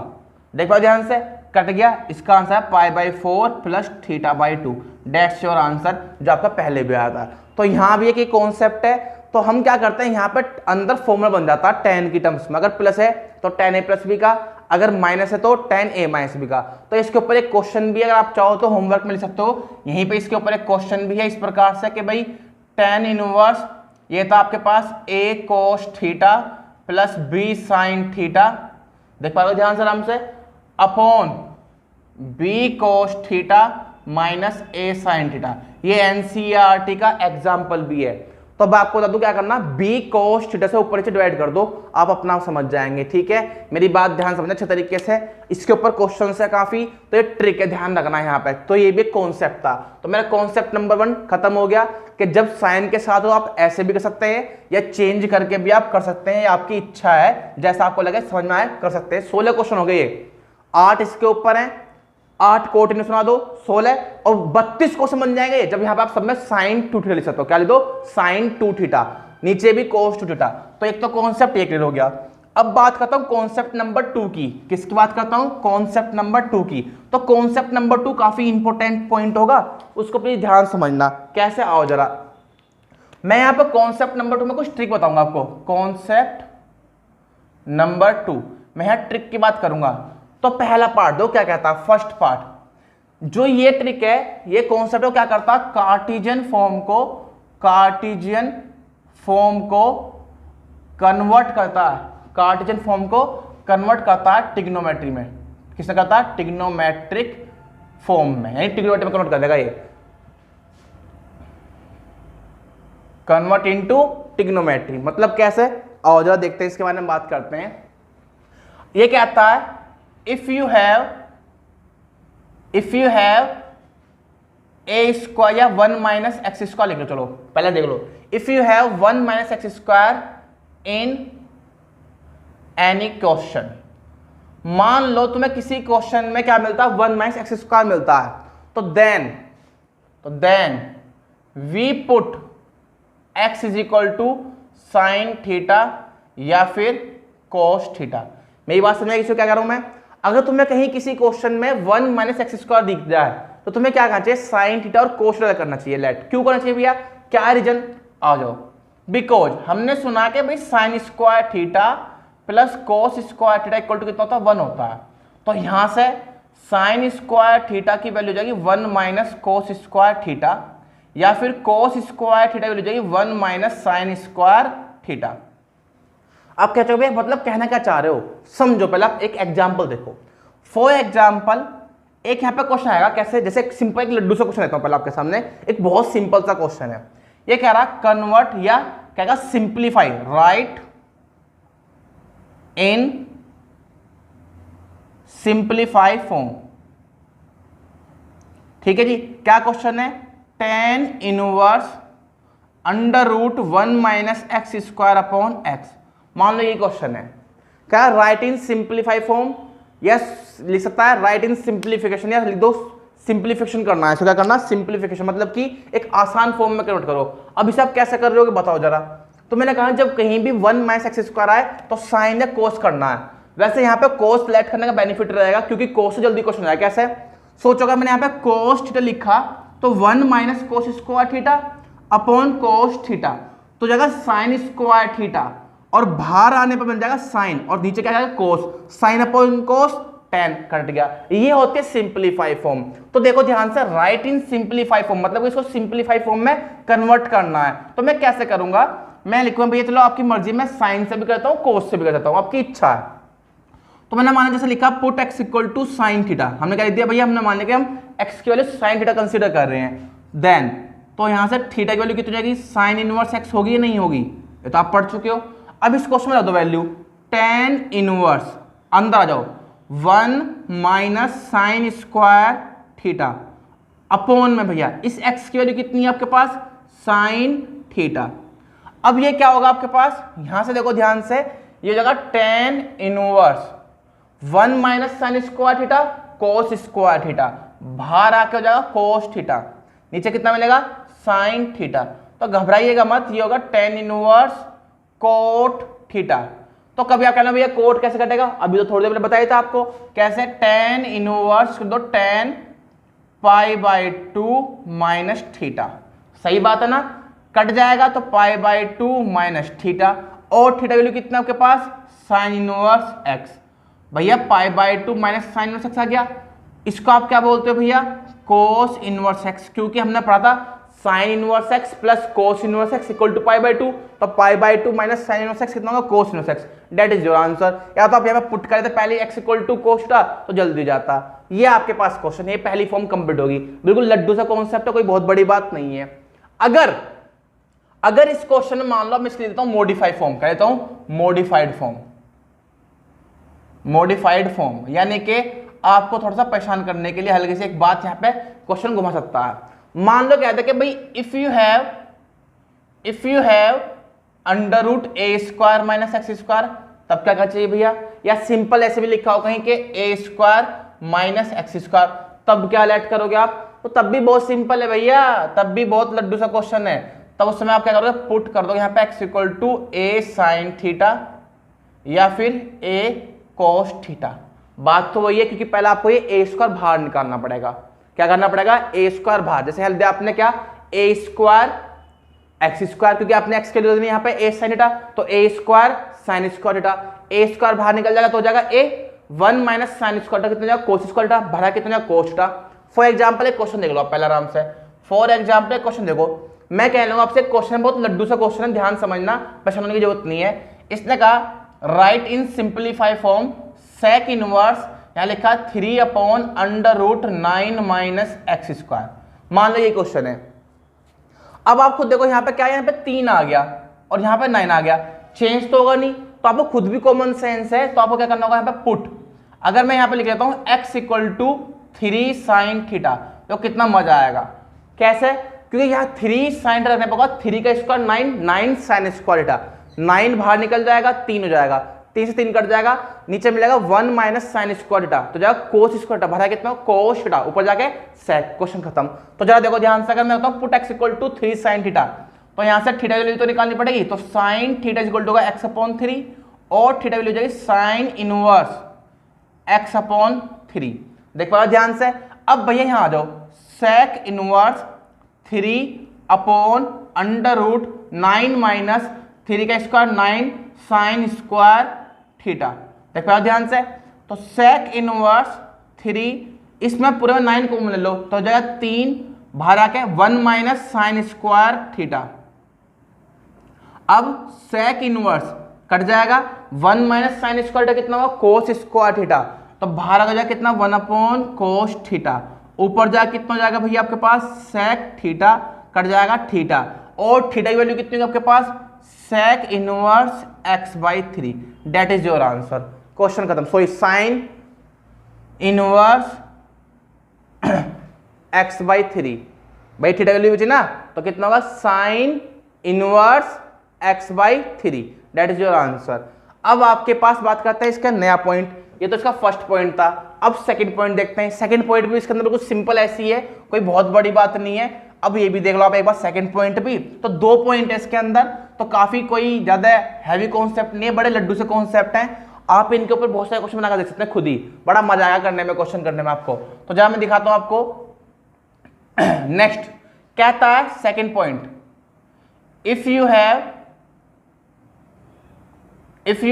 देख पाओ ध्यान से, कट गया, इसका आंसर है पाई by 4 plus theta by 2, that's your answer, जो आपका पहले भी आया था। तो यहां भी एक कॉन्सेप्ट है, तो हम क्या करते हैं, यहाँ पे अंदर फॉर्मूला बन जाता है tan की टर्म्स में, अगर प्लस है तो tan a प्लस b का, अगर माइनस है तो tan a माइनस b का। तो इसके ऊपर एक क्वेश्चन भी, अगर आप चाहो तो होमवर्क में लिख सकते हो, यहीं पे इसके ऊपर एक क्वेश्चन भी है इस प्रकार से कि भाई tan इनवर्स ये था आपके पास a cos theta plus b sin theta, देख पा रहे हो ध्यान से आराम से, upon b cos theta minus a sin theta. ये एनसीईआरटी का एग्जाम्पल भी है। तो अब आपको बता दूं क्या करना, b cos थीटा से ऊपर नीचे डिवाइड कर दो, आप अपना समझ जाएंगे, ठीक है। मेरी बात ध्यान समझना अच्छे तरीके से, इसके ऊपर क्वेश्चन है काफी, तो ये ट्रिक है, ध्यान रखना है यहाँ पे। तो ये भी कॉन्सेप्ट था, तो मेरा कॉन्सेप्ट नंबर 1 खत्म हो गया कि जब साइन के साथ हो आप ऐसे भी कर सकते हैं या चेंज करके भी आप कर सकते हैं, आपकी इच्छा है, जैसा आपको लगे समझ में आए कर सकते हैं। 16 क्वेश्चन हो गए, ये 8 इसके ऊपर है, 8 कोटिन्यू सुना दो 16 और 32 क्वेश्चन बन जाएंगे जब यहां पे आप सब में साइन 2 थीटा लिख सकते हो। क्या लिख दो, साइन 2 थीटा, नीचे भी cos 2 थीटा। तो एक तो कॉन्सेप्ट एक क्लियर हो गया। अब बात करता हूं कॉन्सेप्ट नंबर 2 की, किसकी बात करता हूं, कॉन्सेप्ट नंबर 2 की। तो कॉन्सेप्ट नंबर 2 काफी इंपॉर्टेंट पॉइंट होगा, उसको प्लीज ध्यान समझना। कैसे, आओ जरा, मैं यहां पर कॉन्सेप्ट नंबर 2 में कुछ ट्रिक बताऊंगा आपको। कॉन्सेप्ट नंबर 2 मैं यहां ट्रिक की बात करूंगा। तो पहला पार्ट दो क्या कहता है, फर्स्ट पार्ट, जो ये ट्रिक है, ये कॉन्सेप्ट क्या करता है, कार्टेशियन फॉर्म को कन्वर्ट करता है, कार्टेशियन फॉर्म को कन्वर्ट करता है ट्रिग्नोमेट्री में। किसने करता है, ट्रिग्नोमेट्रिक फॉर्म में, यानी ट्रिग्नोमेट्री में कन्वर्ट कर देगा, ये कन्वर्ट इनटू ट्रिग्नोमेट्री। मतलब कैसे, आओ जरा देखते हैं, इसके बारे में बात करते हैं। ये कहता है, if you have A square या 1 माइनस एक्स स्क्वायर लिख लो। चलो पहले देख लो, if you have 1 minus x square in any question, मान लो तुम्हें किसी क्वेश्चन में क्या मिलता है, 1 माइनस एक्स स्क्वायर मिलता है, तो then we put x is equal to sine theta या फिर कोस थीटा। मेरी बात समझ इसको क्या कह रहा हूं मैं, अगर तुम्हें कहीं किसी क्वेश्चन में 1 माइनस एक्स स्क्वायर दिख जाए तो तुम्हें क्या करना चाहिए, साइन थीटा और कोस थीटा करना चाहिए। लेट क्यों करना चाहिए भैया, क्या रीजन, आ जाओ। बिकॉज हमने सुना कि भाई sine square theta plus cos square theta equal to कितना होता है, 1 होता है। तो यहां से साइन स्क्वायर थीटा की वैल्यू जाएगी 1 माइनस कोस स्क्वायर थीटा, या फिर कोस स्क्वायर थीटा की वैल्यू जाएगी 1 माइनस साइन स्क्वायर थीटा। आप क्या चाहोगे, मतलब कहना क्या चाह रहे हो, समझो। पहले आप एक एग्जांपल देखो। फॉर एग्जांपल एक यहां पे क्वेश्चन आएगा, कैसे, जैसे सिंपल एक लड्डू सा क्वेश्चन लेता हूं पहले आपके सामने। एक बहुत सिंपल सा क्वेश्चन है, ये कह रहा कन्वर्ट या कहेगा simplify, right in simplify form. ठीक है जी, क्या क्वेश्चन है, tan inverse under root 1 minus x square upon x. मान लो ये क्वेश्चन है, क्या राइट इन सिंप्लीफाई फॉर्म, या लिख सकता है राइट इन सिंप्लीफिकेशन, या लिख दो सिंप्लीफिकेशन करना है। इसको क्या करना, सिंप्लीफिकेशन, मतलब कि एक आसान फॉर्म में कन्वर्ट करो। अब इसे आप कैसे कर रहे हो बताओ जरा। तो मैंने कहा जब कहीं भी 1 माइनस एक्स स्क्वायर आए तो साइन या कोस करना है। वैसे यहाँ पे कोस सिलेक्ट करने का बेनिफिट रहेगा, क्योंकि कोस से जल्दी क्वेश्चन आया। कैसे सोचो, अगर मैंने यहाँ पे कोस थीटा लिखा तो 1 minus cos square theta upon cos theta, तो जगह साइन स्क्वायर थीटा, और बाहर आने पर बन जाएगा साइन, और नीचे क्या जाएगा cos, sine upon cos tan cut गया। ये होते हैं सिंप्लीफाई फॉर्म। तो देखो ध्यान से, राइट इन सिंप्लीफाई फॉर्म मतलब इसको सिंप्लीफाई फॉर्म में कन्वर्ट करना है। तो मैं कैसे करूंगा, मैं लिखूंगा भैया, चलो आपकी मर्जी, मैं साइन से भी करता हूं कोस से भी कर देता हूं, आपकी इच्छा है। तो मैंने माना जैसे लिखा put x equal to sine theta, हमने क्या लिख दिया भैया, हमने मान लिया कि हम x की वैल्यू साइन थीटा कंसीडर कर रहे हैं। देन तो यहां से थीटा की वैल्यू कितनी जाएगी, साइन इनवर्स x होगी या नहीं होगी, ये तो आप पढ़ चुके हो। अब इस क्वेश्चन में रख दो वैल्यू tan इनवर्स, अंदर आ जाओ, 1 minus sine square theta upon में भैया इस x की वैल्यू कितनी है आपके पास, साइन थीटा। अब ये क्या होगा आपके पास, यहां से देखो ध्यान से, ये जगह tan inverse 1 minus sine square theta cos square theta, बाहर आके हो जाएगा कोस थीटा, नीचे कितना मिलेगा, साइन थीटा। तो घबराइएगा मत, ये होगा tan इनवर्स कोट थीटा। तो कभी आप कहना भैया कोट कैसे कटेगा, अभी तो थोड़ी देर पहले बताया था आपको, कैसे, tan इनवर्स कर दो tan pi by 2 minus theta. सही बात है ना, कट जाएगा तो पाई बाई 2 माइनस थीटा, और थीटा वैल्यू कितना आपके पास, साइन इनवर्स एक्स। भैया pi by 2 minus sine inverse x आ गया, इसको आप क्या बोलते हो भैया, कोस इनवर्स एक्स, क्योंकि हमने पढ़ा था sine inverse x plus cos inverse x equal to pi by 2, तो pi by 2 minus sine inverse x कितना होगा, cos inverse x. That is your answer. या तो आप यहाँ पे पुट करे थे पहले एक्स इक्वल टू कोस था तो जल्दी जाता। ये आपके पास क्वेश्चन है, पहली फॉर्म कंप्लीट होगी। बिल्कुल लड्डू सा कॉन्सेप्ट है, कोई बहुत बड़ी बात नहीं है। अगर इस क्वेश्चन में मान लो मैं इसलिए देता हूं मॉडिफाइड फॉर्म, कह देता हूं मॉडिफाइड फॉर्म, यानी कि आपको थोड़ा सा परेशान करने के लिए हल्की सी एक बात यहां पे क्वेश्चन घुमा सकता है। मान लो कहते हैं कि भाई if you have under root a square minus x square, तब क्या करना चाहिए भैया, या सिंपल ऐसे भी लिखा हो कहीं के ए स्क्वायर माइनस एक्स स्क्वायर, तब क्या लेट करोगे आप, तो तब भी बहुत सिंपल है भैया, तब भी बहुत लड्डू सा क्वेश्चन है। तब उस समय आप क्या करोगे, पुट कर दो यहाँ पे x equal to a sine theta या फिर ए कोस थीटा। बात तो वही है, क्योंकि पहले आपको ये ए स्क्वायर बाहर निकालना पड़ेगा। क्या करना पड़ेगा, ए स्क्वायर बाहर, जैसे हेल्प दिया आपने क्या, ए स्क्वायर एक्स स्क्वायर, क्योंकि आपने एक्स के लिए यहाँ पे ए साइन थीटा, तो ए स्क्वायर साइन स्क्वायर थीटा, ए स्क्वायर बाहर निकल जाएगा तो हो जाएगा ए 1 माइनस साइन स्क्वायर कितना जाएगा, कोस स्क्वायर थीटा, भरा कितना जाएगा, कोस थीटा। फॉर एग्जाम्पल एक क्वेश्चन देख लो आप पहले आराम से। फॉर एग्जाम्पल एक क्वेश्चन देखो, मैं कह लूंगा आपसे क्वेश्चन बहुत लड्डू सा क्वेश्चन है, ध्यान समझना, परेशान होने की जरूरत नहीं है। इसने कहा right in simplify form sec inverse, यहां लिखा 3 upon under root 9 minus x square. मान लो ये क्वेश्चन है। अब आप खुद देखो यहाँ पे क्या है, यहाँ पे 3 आ गया और यहाँ पे 9 आ गया, चेंज तो होगा नहीं, तो आपको खुद भी कॉमन सेंस है, तो आपको क्या करना होगा, यहाँ पे पुट, अगर मैं यहाँ पे लिख लेता हूँ x equal to 3 sine theta, तो कितना मजा आएगा, कैसे? क्योंकि यहाँ 3 साइन रखने पर 3 का स्क्वायर 9, 9 साइन स्क्वायर थीटा, 9 बाहर निकल जाएगा, 3 हो जाएगा, 3 से 3 कट जाएगा, नीचे मिलेगा 1 माइनस साइन स्क्वायर थीटा, तो जाएगा कोस स्क्वायर थीटा, भरा कितना कोस थीटा, ऊपर जाके सेक, क्वेश्चन खत्म। तो जरा देखो ध्यान से, अगर मैं बताऊं put x equal to 3 sine theta, तो यहाँ से थीटा वैल्यू तो निकालनी पड़ेगी, तो sine theta equal to x upon 3 और थीटा वैल्यू हो जाएगी साइन इनवर्स x अपॉन 3। देख पा ध्यान से। अब भैया यहाँ आ जाओ, sec inverse 3 upon under root 9 minus 3 का स्क्वायर 9 साइन स्क्वायर थीटा। देख पा ध्यान से। तो सेक इनवर्स 3, इसमें पूरे में 9 को ले लो तो हो जाएगा 3 बाहर आके 1 माइनस साइन स्क्वायर थीटा। अब सेक इनवर्स कट जाएगा, 1 माइनस साइन स्क्वायर थीटा कितना होगा कोस स्क्वायर थीटा, तो बाहर आ जाएगा कितना 1 अपॉन कोस थीटा, ऊपर जाके कितना हो जाएगा भैया आपके पास सेक थीटा, कट जाएगा थीटा, और थीटा की वैल्यू कितनी होगी आपके पास sec inverse x by 3, that is your answer. Question खत्म। So sine inverse x by 3, भाई थीटा वैल्यू बची ना, तो कितना होगा sine inverse x by 3, that is your answer. अब आपके पास बात करते हैं इसका नया पॉइंट, ये तो इसका फर्स्ट पॉइंट था। अब सेकंड पॉइंट देखते हैं। सेकंड पॉइंट भी इसके अंदर कुछ सिंपल ऐसी है, कोई बहुत बड़ी बात नहीं है। अब ये भी देख लो आप एक बार, सेकंड पॉइंट भी, तो 2 पॉइंट है इसके अंदर, तो काफी कोई ज्यादा हैवी कॉन्सेप्ट नहीं है, बड़े लड्डू से कॉन्सेप्ट हैं। आप इनके ऊपर बहुत सारे क्वेश्चन बनाकर देख सकते हैं खुद ही, बड़ा मजा आएगा करने में, क्वेश्चन करने में आपको। तो जहां मैं दिखाता हूं आपको। नेक्स्ट कहता है second point, if you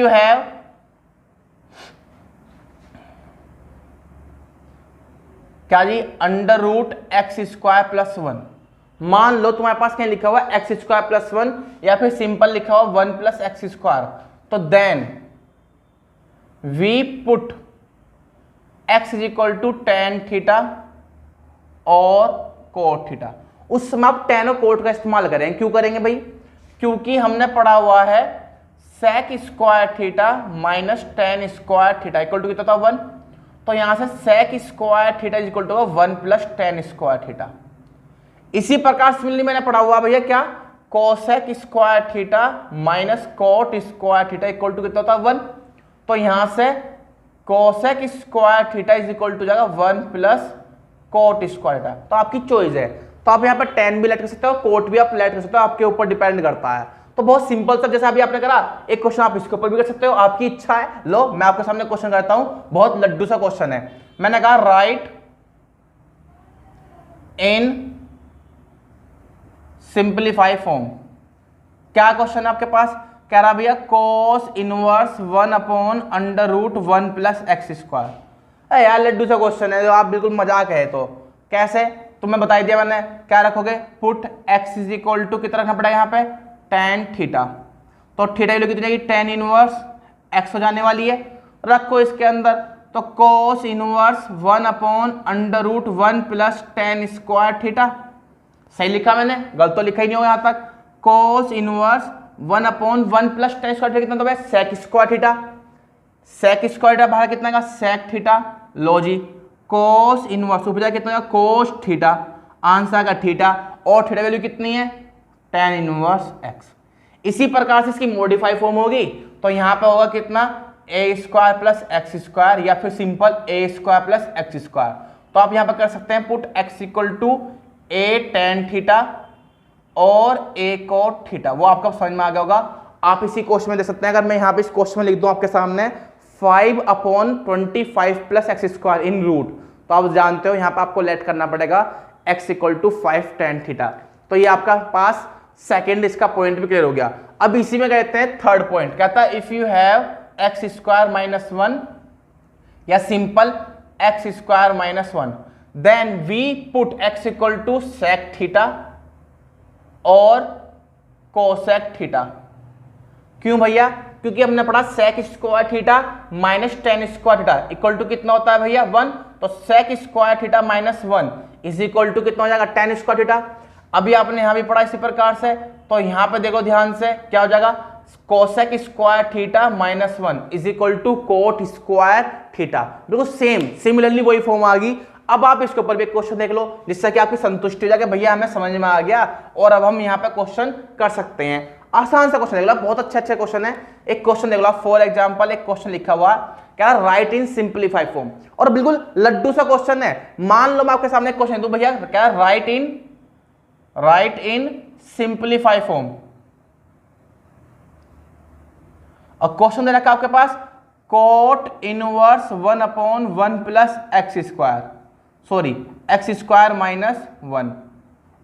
have क्या जी under root x square plus 1, मान लो तुम्हारे पास कहीं लिखा हुआ एक्स स्क्वायर प्लस 1 या फिर सिंपल लिखा हुआ 1 प्लस एक्स स्क्वायर, तो then we put x is equal to tan theta और कोट थीटा। उस समय आप टेन और कोट का इस्तेमाल करेंगे। क्यों करेंगे भाई? क्योंकि हमने पढ़ा हुआ है sec square theta minus tan square theta equal to कितना था 1, तो यहां से sec square theta is equal to 1 plus tan square theta. इसी प्रकार सिमिलरली मैंने पढ़ा हुआ भैया क्या, cosec square theta minus cot square theta equal to कितना होता 1, तो यहां से cosec square theta is equal to जाएगा 1 प्लस कोट स्क्वायर थीटा। तो आपकी चॉइस है, तो आप यहाँ पर टेन भी लेट कर सकते हो, कोट भी आप लेट कर सकते हो, आपके ऊपर डिपेंड करता है। तो बहुत सिंपल सा, जैसा अभी आपने करा एक क्वेश्चन आप इसके ऊपर भी कर सकते हो, आपकी इच्छा है। लो मैं आपके सामने क्वेश्चन करता हूं, बहुत लड्डू सा क्वेश्चन है। मैंने कहा राइट इन सिंप्लीफाई फॉर्म। क्या क्वेश्चन है आपके पास? कह रहा भैया cos inverse 1 upon under root 1 plus x square. यार लड्डू सा क्वेश्चन है, जो आप बिल्कुल मजाक है। तो कैसे? तो मैं बता दिया मैंने, क्या रखोगे, put x is equal to कितना रखना पड़ेगा यहाँ पे टेन थीटा, तो थीटा की कितनी जाएगी टेन इनवर्स x हो जाने वाली है, रखो इसके अंदर। तो cos inverse 1 upon under root 1 plus tan square theta. सही लिखा मैंने, गलत तो लिखा ही नहीं होगा यहाँ तक। Cos inverse 1 upon 1 plus tan square theta कितना, तो sec square theta, sec square theta बाहर कितना का सेक थीटा। लो जी, कोस इनवर्स ऊपर कितना होगा कोस थीटा, आंसर का थीटा, और थीटा वैल्यू कितनी है टेन इनवर्स एक्स। इसी प्रकार से इसकी मॉडिफाई फॉर्म होगी, तो यहां पे होगा कितना a square plus x square, या फिर simple a square plus x square. तो आप यहां पर कर सकते हैं put x equal to a tan theta और ए कोट थीटा, वो आपका समझ में आ गया होगा। आप इसी क्वेश्चन में देख सकते हैं, अगर मैं यहाँ पे इस क्वेश्चन में लिख दूं आपके सामने 5 अपॉन 25 प्लस एक्स स्क्वायर इन रूट, तो आप जानते हो यहाँ पे आपको लेट करना पड़ेगा x equal to 5 tan theta. तो ये आपका पास सेकेंड इसका पॉइंट भी क्लियर हो गया। अब इसी में कहते हैं थर्ड पॉइंट, कहता है if you have x square minus 1 या simple x square minus 1, then we put x equal to sec theta और कोसेक थीटा। क्यों भैया? क्योंकि हमने पढ़ा sec square theta minus tan square theta equal to कितना होता है भैया 1, तो sec square theta minus 1 is equal to कितना हो जाएगा टेन स्क्वायर थीटा। अभी आपने यहां भी पढ़ा इसी प्रकार से, तो यहां पे देखो ध्यान से क्या हो जाएगा cosec square theta minus 1 is equal to cot square theta. बिल्कुल सेम, सिमिलरली वही फॉर्म आ गई। अब आप इसके ऊपर भी एक क्वेश्चन देख लो जिससे कि आपकी संतुष्टि हो जाए कि भैया हमें समझ में आ गया और अब हम यहाँ पे क्वेश्चन कर सकते हैं। आसान सा क्वेश्चन देख लो, बहुत अच्छे क्वेश्चन है। एक क्वेश्चन देख लो फॉर एग्जांपल, एक क्वेश्चन लिखा हुआ क्या, राइट इन सिंप्लीफाइड फॉर्म, और बिल्कुल लड्डू सा क्वेश्चन है। मान लो मैं आपके सामने एक क्वेश्चन दूं भैया, क्या राइट इन सिंप्लीफाइड फॉर्म, और क्वेश्चन दे रखा आपके पास cot inverse 1/1 plus x square, sorry x square minus 1।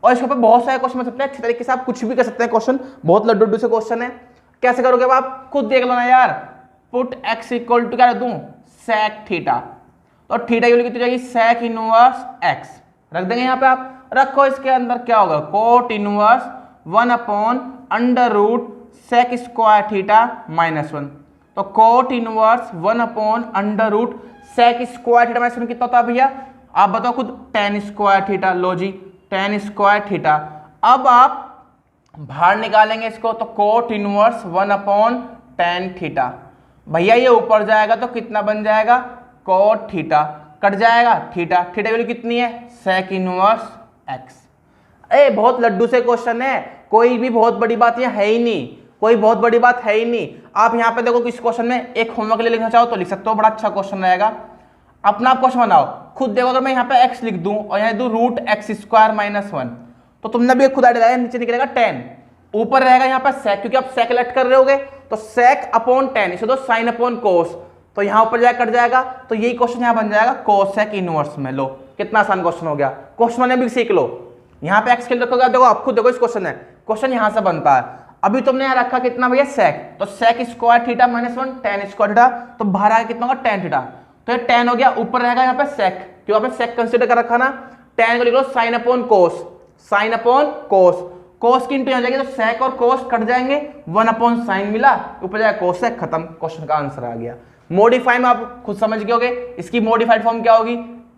और इसके ऊपर बहुत सारे क्वेश्चन बन सकते हैं, अच्छे तरीके से आप कुछ भी कर सकते हैं क्वेश्चन, बहुत लड्डू से क्वेश्चन है। कैसे करोगे अब आप खुद देख लो ना यार। पुट एक्स इक्वल टू क्या रख दूं, सेक थीटा, तो थीटा की वैल्यू कितनी जाएगी, सेक इनवर्स एक्स रख देंगे यहाँ पे आप। रखो इसके अंदर क्या होगा, cot inverse 1/√, sec square theta minus 1, तो cot inverse 1/√, sec square theta minus 1 कितना होता है भैया, आप बताओ खुद, tan स्क्वायर थीटा। लो जी, tan स्क्वायर थीटा। अब आप बाहर निकालेंगे इसको, तो कोट इनवर्स 1/tan थीटा। भैया ये ऊपर जाएगा तो कितना बन जाएगा, कोट थीटा, कट जाएगा थीटा, थीटा वैल्यू कितनी है, सेक इनवर्स एक्स। बहुत लड्डू से क्वेश्चन है, कोई भी बहुत बड़ी बात ये है ही नहीं, कोई बहुत बड़ी बात है ही नहीं। आप यहाँ पे देखो किस क्वेश्चन में एक होमवर्क ले लिखना चाहो तो लिख सकते हो, बड़ा अच्छा क्वेश्चन रहेगा। अपना आप क्वेश्चन बनाओ खुद, देखो अगर मैं यहाँ पे x लिख दूं और यहाँ दूं रूट एक्स स्क्वायर माइनस 1, तो तुमने भी खुद आइडिया लगाया, नीचे निकलेगा tan, ऊपर रहेगा यहाँ पर sec, क्योंकि आप sec लेट कर रहे होगे, तो sec अपॉन tan, इसे दो sin अपॉन cos, तो यहाँ ऊपर जाएगा कट जाएगा, तो यही क्वेश्चन यहाँ बन जाएगा cosec इनवर्स में। लो कितना आसान क्वेश्चन हो गया, क्वेश्चन ने भी सीख लो। यहाँ पे x के लिए रखोगे, देखो आप खुद देखो इस क्वेश्चन है, क्वेश्चन यहाँ से बनता है। अभी तुमने यहाँ रखा कितना भैया, sec, तो sec square theta minus 1 tan square theta, तो बाहर आएगा कितना होगा, tan थीटा, तो ये tan हो गया, ऊपर रहेगा यहाँ पे sec, क्यों आपने sec कंसीडर कर रखा ना, tan को लिख लो sin upon cos, sin upon cos, cos की इंटू हो जाएगी, तो sec और cos कट जाएंगे, 1/sin मिला, ऊपर जाएगा cosec, खत्म, क्वेश्चन का आंसर आ गया। मॉडिफाई में आप खुद समझ गए होगे, इसकी मॉडिफाइड फॉर्म क्या होगी,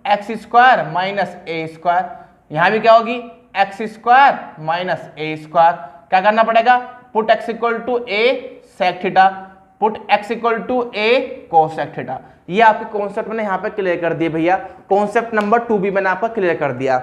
x square minus a square, यहां भी क्या होगी, x square minus a square. क्या करना पड़ेगा, put x equal to a sec theta, put x equal to a cosec theta. ये आपके कॉन्सेप्ट मैंने यहां पे क्लियर कर दिए भैया, कॉन्सेप्ट नंबर 2 भी मैंने आपका क्लियर कर दिया।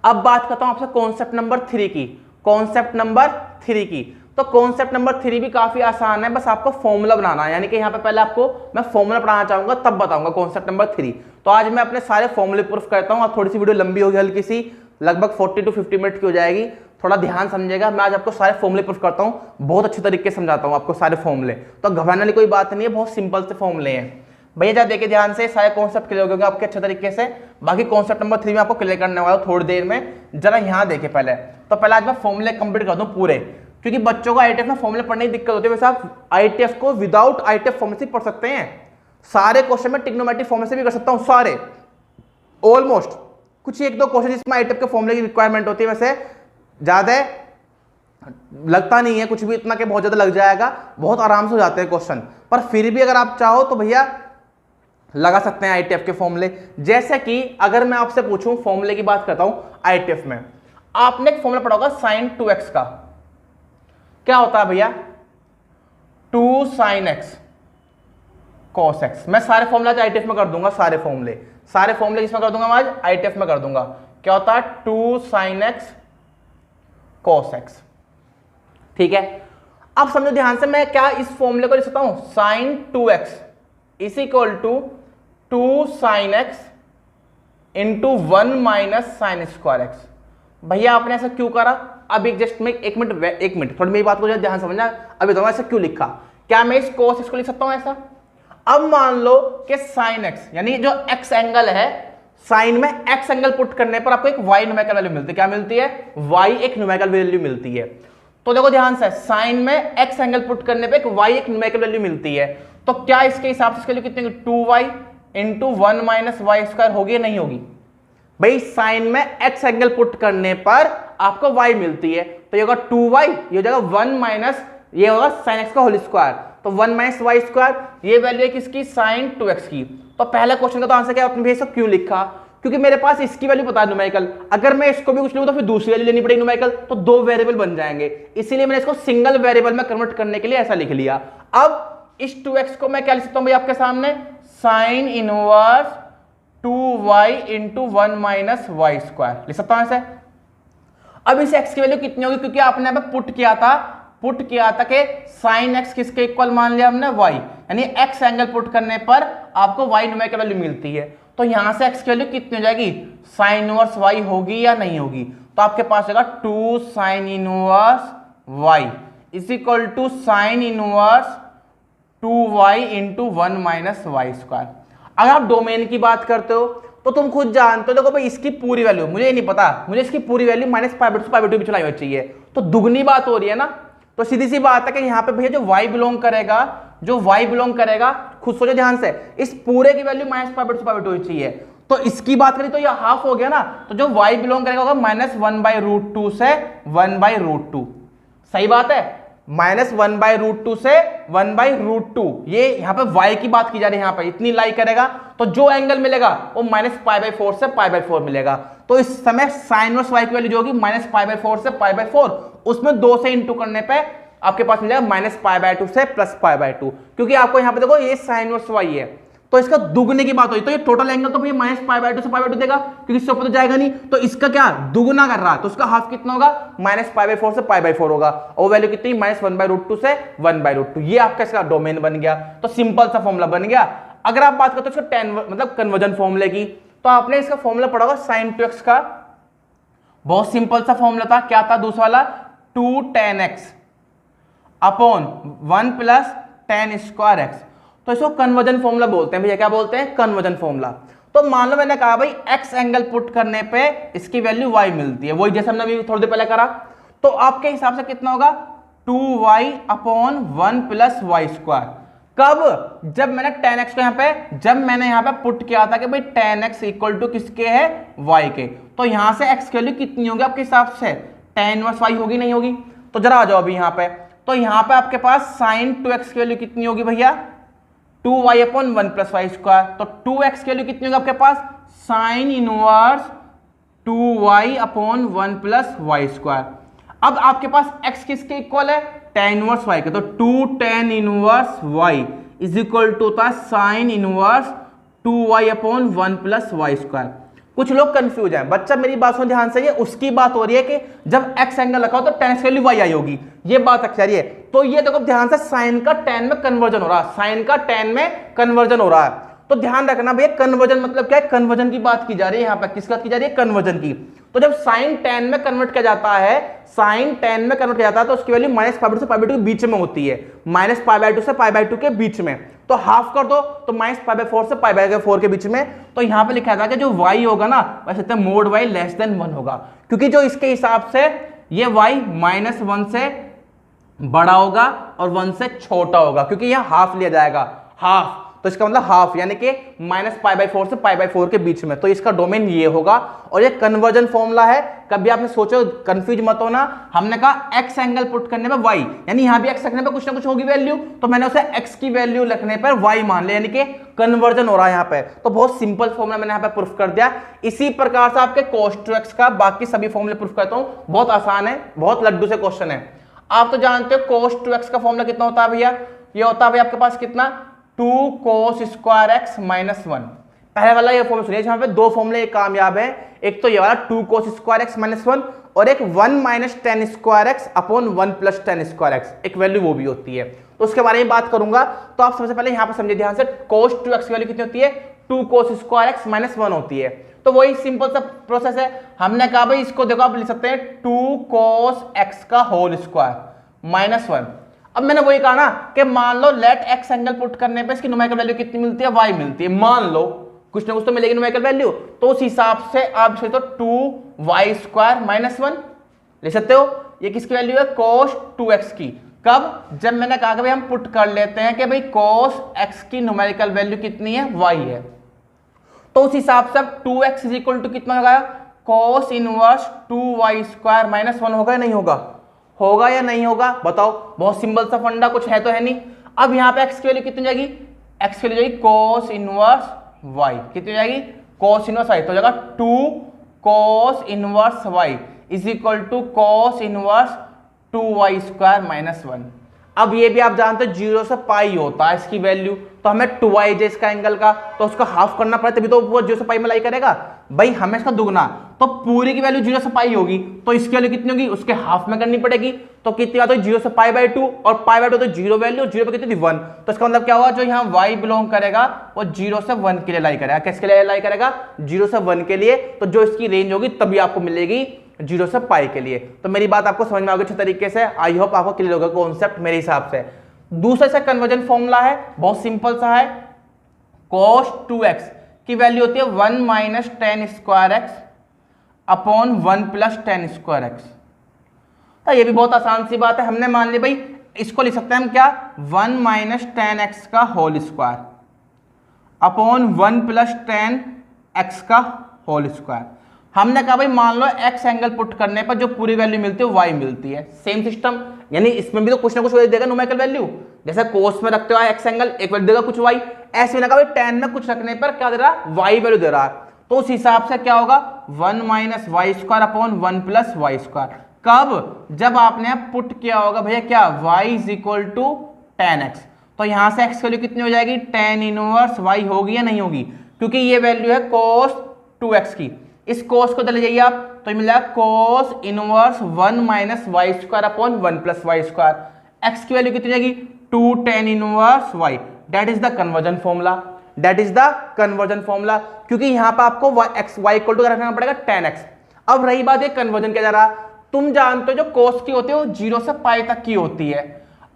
अब बात करता हूं आपसे कॉन्सेप्ट नंबर 3 की, कॉन्सेप्ट नंबर 3 की। तो कॉन्सेप्ट नंबर 3 भी काफी आसान है, बस आपको फॉर्मूला बनाना है, यानी कि यहाँ पे पहले आपको मैं फॉर्मूला पढ़ाना चाहूंगा तब बताऊंगा कॉन्सेप्ट नंबर 3। तो आज मैं अपने सारे फॉर्मूले प्रूफ करता हूँ। थोड़ी सी वीडियो लंबी होगी, हल्की सी, लगभग 40 to 50 मिनट की हो जाएगी, थोड़ा ध्यान समझेगा। मैं आज आपको सारे फॉर्मूले प्रूफ करता हूँ, बहुत अच्छे तरीके से समझाता हूँ आपको सारे फॉर्मूले, तो घबराने वाली कोई बात नहीं है, बहुत सिंपल से फॉर्मूले हैं भैया। जरा देखिए ध्यान से, सारे कॉन्सेप्ट क्लियर हो गए आपके अच्छे तरीके से। बाकी कॉन्सेप्ट नंबर 3 में आपको क्लियर करने वाला हूं थोड़ी देर में। जरा यहाँ देखिए पहले, तो पहले आज मैं फॉर्मूले कंप्लीट कर दूं पूरे, क्योंकि बच्चों को आईटीएफ में फॉर्मूले पढ़ने की दिक्कत होती है। वैसे आप आईटीएफ को विदाउट आईटीएफ फॉर्मूले से पढ़ सकते हैं, सारे क्वेश्चन में ट्रिग्नोमेट्रिक फॉर्मूले से भी कर सकता हूं, सारे ऑलमोस्ट। कुछ एक दो क्वेश्चन जिसमें आईटीएफ के फॉर्मूले की रिक्वायरमेंट होती है, वैसे ज्यादा लगता नहीं है कुछ भी इतना कि बहुत ज्यादा लग जाएगा, बहुत आराम से हो जाते हैं क्वेश्चन। पर फिर भी अगर आप चाहो तो भैया लगा सकते हैं आईटीएफ के फॉर्मूले। जैसे कि अगर मैं आपसे पूछूं, फॉर्मूले की बात करता हूं आईटीएफ में, आपने एक फॉर्मूला पढ़ा होगा sin 2x का, क्या होता है भैया, 2 sin x cos x। मैं सारे फॉर्मूला आईटीएफ में कर दूंगा, सारे फॉर्मूले किसमें कर दूंगा, मैं आज आईटीएफ में कर दूंगा। क्या होता है, 2 sin x cos x, ठीक है। अब समझो ध्यान से, मैं क्या इस फॉर्मूले को लिख सकता हूं, sin 2x is equal to 2 sin x into 1 minus sine square x. भैया आपने ऐसा क्यों करा, अब एक मिनट थोड़ी मेरी बात को ध्यान समझना। अभी तो ऐसा क्यों लिखा, क्या मैं इस cos x को लिख सकता हूं ऐसा। अब मान लो कि sin x यानी जो x एंगल है, साइन में x एंगल पुट करने पर आपको एक y न्यूमेरिकल वैल्यू मिलती है। क्या मिलती है, y एक न्यूमेरिकल वैल्यू मिलती है। तो देखो ध्यान से, साइन में x एंगल पुट करने पे एक y एक न्यूमेरिकल वैल्यू मिलती है। तो क्या इसके हिसाब से इसके लिए कितनी, 2y into 1 minus y square होगी या नहीं होगी। भाई साइन में x एंगल पुट करने पर आपको y मिलती है, तो ये होगा 2y, ये हो जाएगा 1 माइनस, ये होगा साइन x का होल स्क्वायर, तो 1 माइनस वाई स्क्वायर, ये वैल्यू है किसकी, साइन 2x की। तो पहला क्वेश्चन का तो आंसर क्या, आपने सब क्यों लिखा, क्योंकि मेरे पास इसकी वैल्यू पता है न्यूमेरिकल, अगर मैं इसको भी कुछ लूं तो फिर दूसरी वैल्यू लेनी पड़ेगी न्यूमेरिकल, तो दो वेरिएबल बन जाएंगे, इसीलिए मैंने इसको सिंगल वेरिएबल में कन्वर्ट करने के लिए ऐसा लिख लिया। अब इस 2x को मैं क्या लिख सकता हूं भाई आपके सामने, sine inverse 2y into 1 minus y square, लिख सकता हूं ऐसे। अब इस x की वैल्यू कितनी होगी, क्योंकि आपने यहाँ पे पुट किया था कि साइन x किसके इक्वल मान लिया हमने, y, यानी x एंगल पुट करने पर आपको y न्यूमेरिकल वैल्यू मिलती है। तो यहां से x की वैल्यू कितनी हो जाएगी, साइन इनवर्स y होगी या नहीं होगी, तो आपके पास होगा 2 sine inverse y is equal to sine inverse 2y into 1 minus y square. अगर आप डोमेन की बात करते हो तो तुम खुद जानते हो, देखो भाई इसकी पूरी वैल्यू मुझे नहीं पता, मुझे इसकी पूरी वैल्यू माइनस पाई/2 भी चलाई होनी चाहिए, तो दुगनी बात हो रही है ना। तो सीधी सी बात है कि यहाँ पे भैया जो y बिलोंग करेगा, खुद सोचो ध्यान से, इस पूरे की वैल्यू माइनस पाई/2 होनी चाहिए। तो इसकी बात करें तो ये हाफ हो गया ना, तो जो y बिलोंग करेगा होगा -1/√2 से 1/√2, सही बात है, -1/√2 से 1/√2। ये यहाँ पे y की बात की जा रही है, यहाँ पे इतनी लाई करेगा तो जो एंगल मिलेगा वो -π/4 से π/4 मिलेगा। तो इस समय साइन इनवर्स y की वैल्यू जो होगी -π/4 से π/4, उसमें 2 से इंटू करने पे आपके पास मिल जाएगा -π/2 से +π/2, क्योंकि आपको यहाँ पे देखो ये साइन इनवर्स y है, तो इसका दुगने की बात हुई, तो ये टोटल एंगल तो भैया -π/2 से π/2 देगा, क्योंकि इससे ऊपर तो जाएगा नहीं, तो इसका क्या दुगना कर रहा है, तो उसका हाफ कितना होगा, -π/4 से π/4 होगा, और वैल्यू कितनी -1/√2 से 1/√2। ये आपका इसका डोमेन बन गया। तो सिंपल सा फॉर्मूला बन गया। अगर आप बात करते हो इसका tan मतलब कन्वर्जन फॉर्मूले की, तो आपने इसका फॉर्मूला पढ़ा होगा sin 2x का, बहुत सिंपल सा फॉर्मूला था, क्या था दूसरा वाला, 2 tan x upon 1 plus tan square x। तो इसको कन्वर्जन फॉर्मूला बोलते हैं भैया, क्या बोलते हैं, कन्वर्जन फॉर्मूला। तो मान लो मैंने कहा भाई x एंगल पुट करने पे इसकी वैल्यू y मिलती है, वही जैसे हमने अभी थोड़ी देर पहले करा, तो आपके हिसाब से कितना होगा, 2y upon 1 plus y square. कब, जब मैंने tan x को यहाँ पे पुट किया था कि भाई tan x इक्वल टू किसके है, y के, तो यहां से x की वैल्यू कितनी होगी आपके हिसाब से, tan इनवर्स y होगी नहीं होगी। तो जरा आ जाओ अभी यहाँ पे, तो यहाँ पे आपके पास sin 2x की वैल्यू कितनी होगी भैया, 2y upon 1 plus y square. तो 2x की वैल्यू कितनी होगी आपके पास, sine inverse 2y upon 1 plus y square. अब आपके पास x किसके इक्वल है, tan इनवर्स y के, तो 2 tan inverse y is equal to था sine inverse 2y upon 1 plus y square. कुछ लोग कंफ्यूज हैं, बच्चा मेरी बात सुन ध्यान से, ये उसकी बात हो रही है कि जब x एंगल रखा हो तो tan की वैल्यू y आई होगी, ये बात अक्सर है। तो ये देखो ध्यान से, साइन का tan में कन्वर्जन हो रहा है, साइन का tan में कन्वर्जन हो रहा है, तो ध्यान रखना भैया कन्वर्जन मतलब क्या है, कन्वर्जन की बात की जा रही है यहाँ पे, किस बात की जा रही है, कन्वर्जन की। तो जब साइन tan में कन्वर्ट किया जाता है, साइन tan में कन्वर्ट किया जाता है, तो उसकी वैल्यू -π/2 से π/2 के बीच में होती है, -π/2 से π/2 के बीच में, तो हाफ कर दो तो -π/4 से π/4 के बीच में। तो यहाँ पे लिखा था कि जो y होगा ना, वैसे मोड y लेस देन 1 होगा, क्योंकि जो इसके हिसाब से ये y -1 से बड़ा होगा और 1 से छोटा होगा, क्योंकि यह हाफ लिया जाएगा, हाफ, तो इसका मतलब हाफ यानी कि -π/4 से π/4 के बीच में, तो इसका डोमेन ये होगा। और ये कन्वर्जन फॉर्मूला है, कभी आपने सोचो, कंफ्यूज मत होना, हमने कहा x एंगल पुट करने पे y, यानी यहां भी x रखने पे कुछ ना कुछ होगी वैल्यू, तो मैंने उसे x की वैल्यू लिखने पर y मान लिया, यानी कि कन्वर्जन हो रहा है यहाँ पे। तो बहुत सिंपल फॉर्मूला मैंने यहाँ पे प्रूफ कर दिया। इसी प्रकार से आपके cos 2x का बाकी सभी फॉर्मूले प्रूफ करता हूं, बहुत आसान है, बहुत लड्डू से क्वेश्चन है। आप तो जानते हो cos 2x का फॉर्मूला कितना होता है भैया, ये होता है भैया आपके पास कितना, 2 cos स्क्वायर x माइनस 1। पहले वाला ये फॉर्मूला सुनिए, यहाँ पे दो फॉर्मूले कामयाब है, एक तो ये वाला 2 cos स्क्वायर x माइनस 1, और एक 1 minus tan square x upon 1 plus tan square x, एक वैल्यू वो भी होती है, तो उसके बारे में बात करूंगा। तो आप सबसे पहले यहाँ पर समझिए ध्यान से, cos 2x की वैल्यू कितनी होती है, 2 cos स्क्वायर x माइनस 1 होती है। तो वही सिंपल सा प्रोसेस है, हमने कहा भाई इसको देखो आप लिख सकते हैं 2 cos x का होल स्क्वायर माइनस 1। अब मैंने वही कहा ना कि मान लो लेट x एंगल पुट करने पे इसकी न्यूमेरिकल वैल्यू कितनी मिलती है, y मिलती है, मान लो कुछ ना कुछ तो मिलेगी न्यूमेरिकल वैल्यू, तो उस हिसाब से आप तो 2y स्क्वायर माइनस 1 ले सकते हो। ये किसकी वैल्यू है, cos 2x की। कब, जब मैंने कहा कि भाई हम पुट कर लेते हैं कि भाई cos x की न्यूमेरिकल वैल्यू कितनी है, y है, तो उस हिसाब से अब 2x इज इक्वल टू कितना होगा, cos inverse 2y square minus 1 होगा या नहीं होगा, होगा या नहीं होगा बताओ। बहुत सिंपल सा फंडा, कुछ है तो है नहीं। अब यहाँ पे x की वैल्यू कितनी जाएगी, x की वैल्यू जाएगी cos इनवर्स y, कितनी जाएगी, cos इनवर्स y, तो जाएगा 2 cos inverse y is equal to cos inverse 2y square minus 1। अब ये भी आप जानते हो 0 से पाई होता है इसकी वैल्यू, तो हमें 2i है इसका एंगल का, तो उसका हाफ करना पड़े तभी तो वो 0 से पाई में लाई करेगा। भाई हमें इसका दुगना, तो पूरी की वैल्यू 0 से पाई होगी, तो इसकी वैल्यू कितनी होगी, उसके हाफ में करनी पड़ेगी। तो कितनी बात होगी 0 से पाई बाई 2, और पाई बाई 2 तो 0 वैल्यू, 0 पे कितनी थी 1, तो इसका मतलब क्या हुआ, जो यहाँ y बिलोंग करेगा वो 0 से 1 के लिए लाई करेगा। किसके लिए लाई करेगा, 0 से 1 के लिए। तो जो इसकी रेंज होगी तभी आपको मिलेगी 0 से पाई के लिए। तो मेरी बात आपको समझ में आ गई अच्छे तरीके से, आई होप आपको क्लियर होगा कॉन्सेप्ट मेरे हिसाब से। दूसरा सा कन्वर्जन फॉर्मूला है, बहुत सिंपल सा है, cos 2x की वैल्यू होती है 1 minus tan square x upon 1 plus tan square x. तो ये भी बहुत आसान सी बात है, हमने मान लिया भाई इसको लिख सकते हैं हम क्या, 1 माइनस टेन एक्स का whole square upon 1 plus tan x का होल स्क्वायर। हमने कहा भाई मान लो x एंगल पुट करने पर जो पूरी वैल्यू मिलती है y मिलती है, सेम सिस्टम, यानी इसमें भी तो कुछ ना कुछ वैल्यू देगा न्यूमेरिकल वैल्यू, जैसे कोस में रखते हो x एंगल एक वैल्यू देगा कुछ y, ऐसे में कहा भाई tan में कुछ रखने पर क्या दे रहा है, y वैल्यू दे रहा है। तो उस हिसाब से क्या होगा 1 minus y square upon 1 plus y square. कब, जब आपने पुट किया होगा भैया क्या, y is equal to tan x, तो यहां से x की वैल्यू कितनी हो जाएगी, टेन इनवर्स y होगी या नहीं होगी, क्योंकि ये वैल्यू है cos 2x की। इस cos को चले जाइए आप, तो मिल जाएगा cos inverse 1 minus y square upon 1 plus y square. x की वैल्यू कितनी जाएगी, 2 tan inverse y। That is the conversion formula, that is the conversion formula, क्योंकि यहां पर आपको x y इक्वल टू रखना पड़ेगा tan x। अब रही बात ये कन्वर्जन क्या जा रहा, तुम जानते हो जो cos की होती है वो 0 से पाई तक की होती है।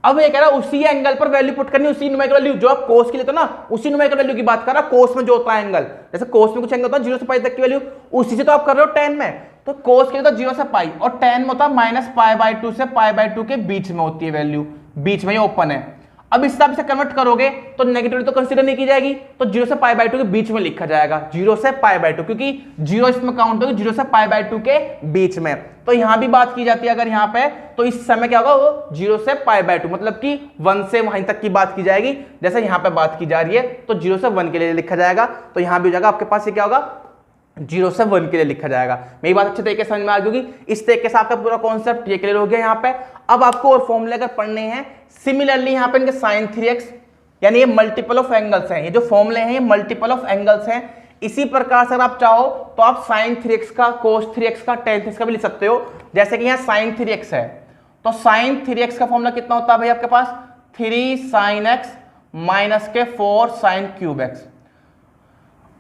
अब ये कह रहा है उसी एंगल पर वैल्यू पुट करनी, उसी न्यूमेरिकल वैल्यू जो आप कोस के लिए तो ना, उसी न्यूमेरिकल वैल्यू की बात कर रहा, कोस में जो होता है एंगल, जैसे कोस में कुछ एंगल होता है 0 से पाई तक की वैल्यू, उसी से तो आप कर रहे हो tan में। तो कोस के लिए तो 0 से पाई, और tan में होता है माइनस पाई बाई 2 से पाई बाई 2 के बीच में होती है वैल्यू, बीच में ये ओपन है। अब इस हिसाब से कन्वर्ट करोगे तो नेगेटिव तो कंसीडर नहीं की जाएगी, तो 0 से पाई बाई 2 के बीच में लिखा जाएगा, 0 से पाई बाई 2, क्योंकि 0 इसमें काउंट होगी 0 से पाई बाई 2 के बीच में। तो यहां भी बात की जाती है अगर यहां पे, तो इस समय क्या होगा, वो 0 से पाई बाई 2 मतलब कि 1 से वहीं तक की बात की जाएगी, जैसे यहां पे बात की जा रही है, तो 0 से 1 के लिए लिखा जाएगा। तो यहां भी हो जाएगा आपके पास ये क्या होगा, 0 से 1 के लिए लिखा जाएगा। मेरी बात अच्छे तरीके से समझ में आ गई, इस तरीके से आपका पूरा कॉन्सेप्ट ये क्लियर हो गया यहाँ पे। अब आपको और फॉर्मूले अगर पढ़ने हैं, सिमिलरली यहाँ पे इनके साइन 3x, यानी ये मल्टीपल ऑफ एंगल्स हैं, ये जो फॉर्मूले हैं ये मल्टीपल ऑफ एंगल्स हैं। इसी प्रकार से अगर आप चाहो तो आप साइन 3x का, कोस 3x का, टेन 3x का भी लिख सकते हो। जैसे कि यहाँ साइन 3x है, तो साइन 3x का फॉर्मूला कितना होता है भाई आपके पास, 3 साइन x माइनस के 4 साइन क्यूब x।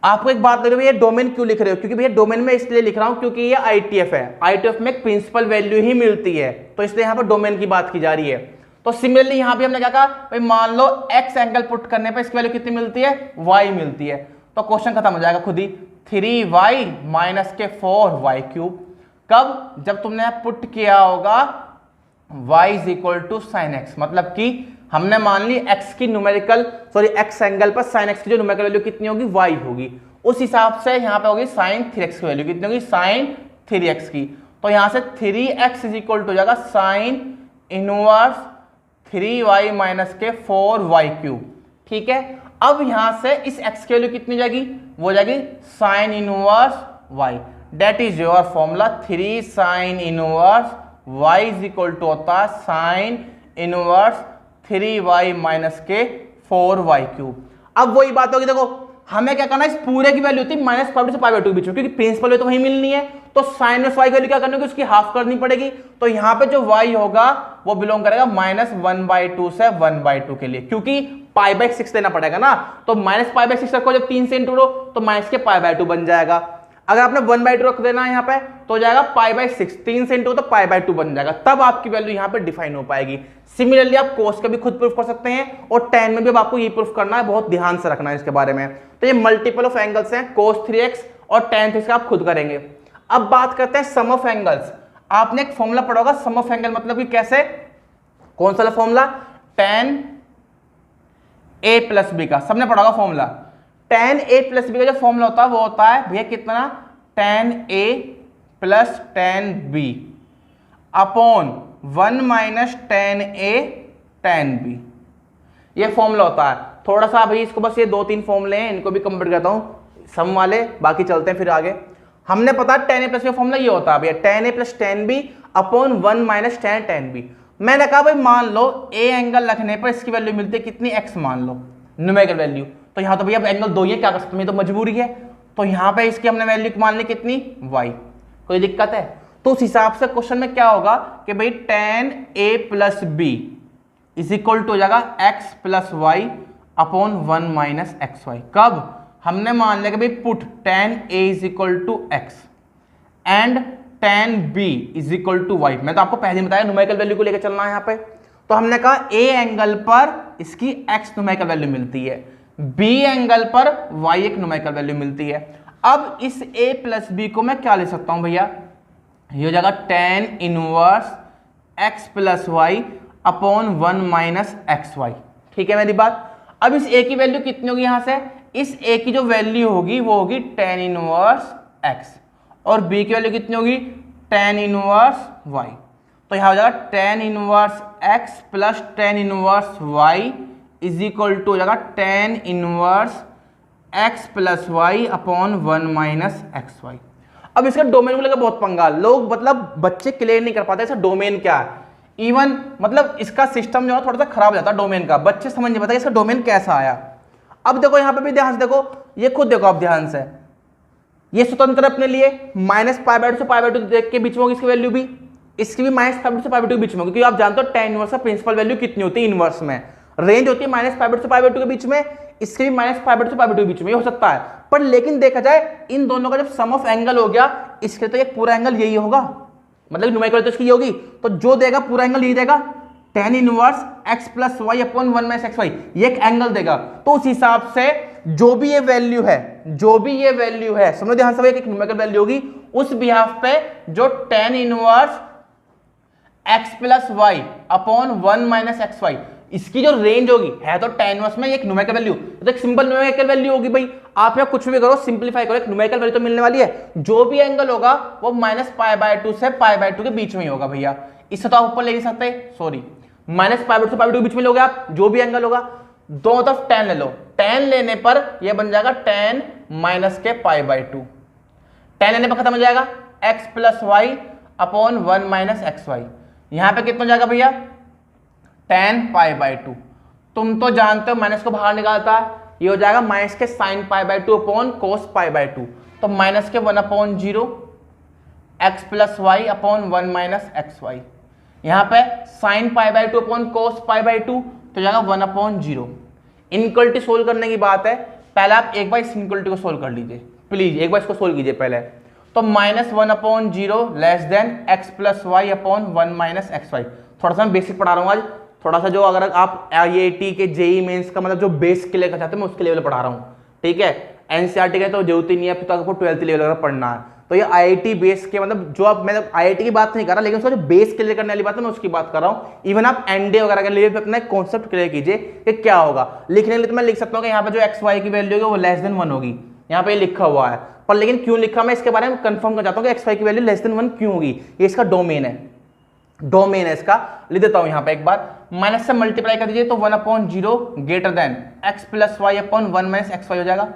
आपको एक बात लग रही है, ये डोमेन क्यों लिख रहे हो, क्योंकि भैया डोमेन में इसलिए लिख रहा हूं क्योंकि ये ITF है, ITF में एक प्रिंसिपल वैल्यू ही मिलती है, तो इसलिए यहां पर डोमेन की बात की जा रही है। तो सिमिलरली यहां भी हमने क्या कहा भाई, मान लो x एंगल पुट करने पर इसकी वैल्यू कितनी मिलती है, y मिलती है, तो क्वेश्चन खत्म हो जाएगा खुद ही, 3y माइनस के 4y क्यूब। कब, जब तुमने पुट किया होगा y is equal to sine x, मतलब कि हमने मान ली x की न्यूमेरिकल, सॉरी x एंगल पर साइन x की जो न्यूमेरिकल वैल्यू कितनी होगी, y होगी, उस हिसाब से यहां पे होगी साइन 3x की वैल्यू कितनी होगी, साइन 3x की। तो यहां से 3x इज इक्वल टू हो जाएगा साइन इनवर्स 3y माइनस के 4y क्यूब। ठीक है, अब यहां से इस x की वैल्यू कितनी हो जाएगी, वो हो जाएगी sine inverse y। That is your formula, 3 sine inverse y is equal to होता है साइन इनवर्स 3y माइनस के 4y क्यूब। अब वही बात होगी, देखो हमें क्या करना है, इस पूरे की वैल्यू होती है माइनस पाई से पाई बाई 2 के बीच में, क्योंकि प्रिंसिपल वैल्यू तो वही मिलनी है, तो साइन में y की वैल्यू क्या करनी होगी, उसकी हाफ करनी पड़ेगी। तो यहाँ पे जो y होगा वो बिलोंग करेगा माइनस 1/2 से 1/2 के लिए, क्योंकि पाई बाई 6 देना पड़ेगा ना, तो माइनस पाई बाई 6 रखो, जब 3 से इंटू लो तो माइनस के पाई बाई 2 बन जाएगा। अगर आपने 1/2 रख देना है यहाँ पे तो हो जाएगा पाई बाई 6, 3 से इंटू तो पाई बाई 2 बन जाएगा, तब आपकी वैल्यू यहाँ पे डिफाइन हो पाएगी। सिमिलरली आप कोस का भी खुद प्रूफ कर सकते हैं, और टेन में भी आपको ये प्रूफ करना है, बहुत ध्यान से रखना है इसके बारे में। तो ये मल्टीपल ऑफ एंगल्स हैं, कोस 3x और टेन 3x का आप खुद करेंगे। अब बात करते हैं सम ऑफ एंगल्स। आपने एक फॉर्मूला पढ़ा होगा सम ऑफ एंगल मतलब कि कैसे, कौन सा formula, tan a plus b का, सबने पढ़ा होगा formula. tan a plus b का जो फॉर्मूला होता है वो होता है भैया कितना, tan a plus tan b upon 1 minus tan a tan b, ये फॉर्मूला होता है। थोड़ा सा अभी इसको बस ये 2-3 फॉर्मूले हैं, इनको भी कंप्लीट करता हूं सम वाले, बाकी चलते हैं फिर आगे। हमने पता tan a प्लस का फॉर्मूला ये होता है भैया tan a plus tan b upon 1 minus tan b। मैंने कहा भाई मान लो ए एंगल रखने पर इसकी वैल्यू मिलती है कितनी, एक्स मान लो न्यूमेरिकल वैल्यू। तो यहाँ तो भैया एंगल दो ही है, क्या कर सकते हैं, तो मजबूरी है। तो यहाँ पे इसकी हमने वैल्यू मान ली कितनी, वाई। कोई दिक्कत है? तो उस हिसाब से क्वेश्चन में क्या होगा कि भाई tan a plus b is equal to हो जाएगा x plus y upon 1 minus x y. कब? हमने मान लिया कि भाई put tan a is equal to x and tan b is equal to y. मैं तो आपको पहले बताया न्यूमेरिकल वैल्यू को लेकर चलना है यहाँ पे। तो हमने कहा a एंगल पर इसकी x न्यूमेरिकल वैल्यू मिलती है, b एंगल पर y एक न्यूमेरिकल वैल्यू मिलती है। अब इस a प्लस बी को मैं क्या ले सकता हूं भैया, ये हो जाएगा tan inverse x plus y upon 1 minus x y. ठीक है मेरी बात? अब इस a की वैल्यू कितनी होगी, यहां से इस a की जो वैल्यू होगी वो होगी tan इनवर्स x और b की वैल्यू कितनी होगी, tan इनवर्स y। तो यहां हो जाएगा tan inverse x plus tan inverse y is equal to हो जाएगा tan inverse x plus y upon 1 minus x y. अब इसका डोमेन को लेकर बहुत पंगा, लोग मतलब बच्चे क्लियर नहीं कर पाते इसका डोमेन क्या है। इवन मतलब इसका सिस्टम जो है थोड़ा सा खराब हो जाता है डोमेन का, बच्चे समझ नहीं पाते इसका डोमेन कैसा आया। अब देखो यहाँ पे भी ध्यान से देखो, ये खुद देखो आप ध्यान से, ये स्वतंत्र अपने लिए माइनस पाई बाय 2 से पाई बाय 2 देख के बीच में होगी इसकी वैल्यू भी, इसकी भी माइनस पाई बाय 2 से पाई बाय 2 के बीच में होगी, क्योंकि आप जानते हो tan इनवर्स का प्रिंसिपल वैल्यू कितनी होती है इनवर्स में, रेंज होती है माइनस पाई बाय 2 से पाई बाय 2 के बीच में, इसके भी माइनस पाई बाय 2 से पाई बाय 2 के बीच में हो सकता है। पर लेकिन देखा जाए इन दोनों का जब सम ऑफ एंगल हो गया, इसके तो एक पूरा एंगल यही होगा, मतलब न्यूमेरिकल तो इसकी ये होगी, तो जो देगा पूरा एंगल यही देगा, tan inverse x plus y upon 1 minus x y, ये एक एंगल देगा। तो उस हिसाब से जो भी ये वैल्यू है, जो भी ये वैल्यू है, समझो ध्यान से, एक न्यूमेरिकल वैल्यू होगी, उस बिहाफ पे जो tan inverse x plus y upon 1 minus x y, इसकी जो रेंज होगी है तो tan इनवर्स में एक न्यूमेरिकल वैल्यू, तो एक सिंपल न्यूमेरिकल वैल्यू होगी भाई। आप यहाँ कुछ भी करो, सिंपलीफाई करो, एक न्यूमेरिकल वैल्यू तो मिलने वाली है। जो भी एंगल होगा वो माइनस पाई बाय 2 से पाई बाय 2 के बीच में ही होगा भैया, इससे तो आप ऊपर ले नहीं सकते, सॉरी माइनस पाई बाय 2 से पाई बाय 2 के बीच में लोगे आप, जो भी एंगल होगा दोनों तरफ tan ले लो, tan लेने पर यह बन जाएगा tan माइनस के पाई बाय 2, tan लेने पर खत्म हो जाएगा x plus y upon 1 minus x y. यहां पे कितना हो जाएगा भैया, tan पाई बाय 2, तुम तो जानते हो माइनस को बाहर निकालता है, ये हो जाएगा माइनस के sine pi by 2 upon cos pi by 2, तो माइनस के 1 upon 0 x plus y upon 1 minus x y. यहाँ पे sine pi by 2 upon cos pi by 2 तो जाएगा 1 अपॉन 0। इनइक्वालिटी सोल्व करने की बात है, पहले आप एक बार इस इनइक्वालिटी को सोल्व कर लीजिए प्लीज, एक बार इसको सोल्व कीजिए पहले। तो minus 1 upon 0 less than x plus y upon 1 minus x y. थोड़ा सा मैं बेसिक पढ़ा रहा हूँ आज, थोड़ा सा जो अगर आप IIT के जेई मेंस का मतलब जो बेस क्लियर कर चाहते हैं मैं उसके लेवल पढ़ा रहा हूँ, ठीक है। NCERT के तो जरूरत ही नहीं है, अब तो आपको 12th लेवल अगर पढ़ना है तो ये IIT बेस के मतलब जो आप, मैं IIT की बात नहीं कर रहा, लेकिन उसका जो बेस क्लियर करने वाली बात है मैं उसकी बात कर रहा हूँ। इवन आप NDA वगैरह के लिए अपना कॉन्सेप्ट क्लियर कीजिए कि क्या होगा। लिखने के लिए तो मैं लिख सकता हूँ कि यहाँ पे जो एक्स वाई की वैल्यू होगी वो लेस देन 1 होगी, यहाँ पे लिखा हुआ है, पर लेकिन क्यों लिखा मैं इसके बारे में कंफर्म कर जाता हूँ कि एक्स वाई की वैल्यू लेस देन 1 क्यों होगी। ये इसका डोमेन है, डोमेन है इसका, लिख देता हूँ यहाँ पे एक बार। माइनस से मल्टीप्लाई कर दीजिए तो 1 upon 0 greater than x plus y upon 1 minus x y हो जाएगा।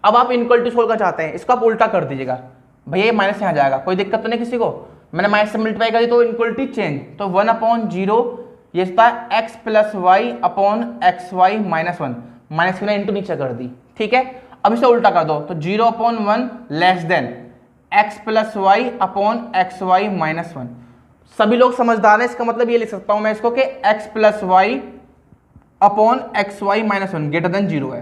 अब आप इनइक्वालिटी सोल्व करना चाहते हैं, इसको आप उल्टा कर दीजिएगा, भैया ये माइनस यहाँ जाएगा, कोई दिक्कत तो नहीं किसी को। मैंने माइनस से मल्टीप्लाई कर दी तो इनइक्वालिटी चेंज, तो 1 अपॉन 0 ये होता है x plus y upon x y minus 1, minus की इंटू नीचे कर दी, ठीक है। अब इसे उल्टा कर दो तो 0 upon 1 less than x plus y upon x y minus 1। सभी लोग समझदार हैं, इसका मतलब ये लिख सकता हूं मैं इसको कि x plus y upon x y minus 1 greater than 0 है।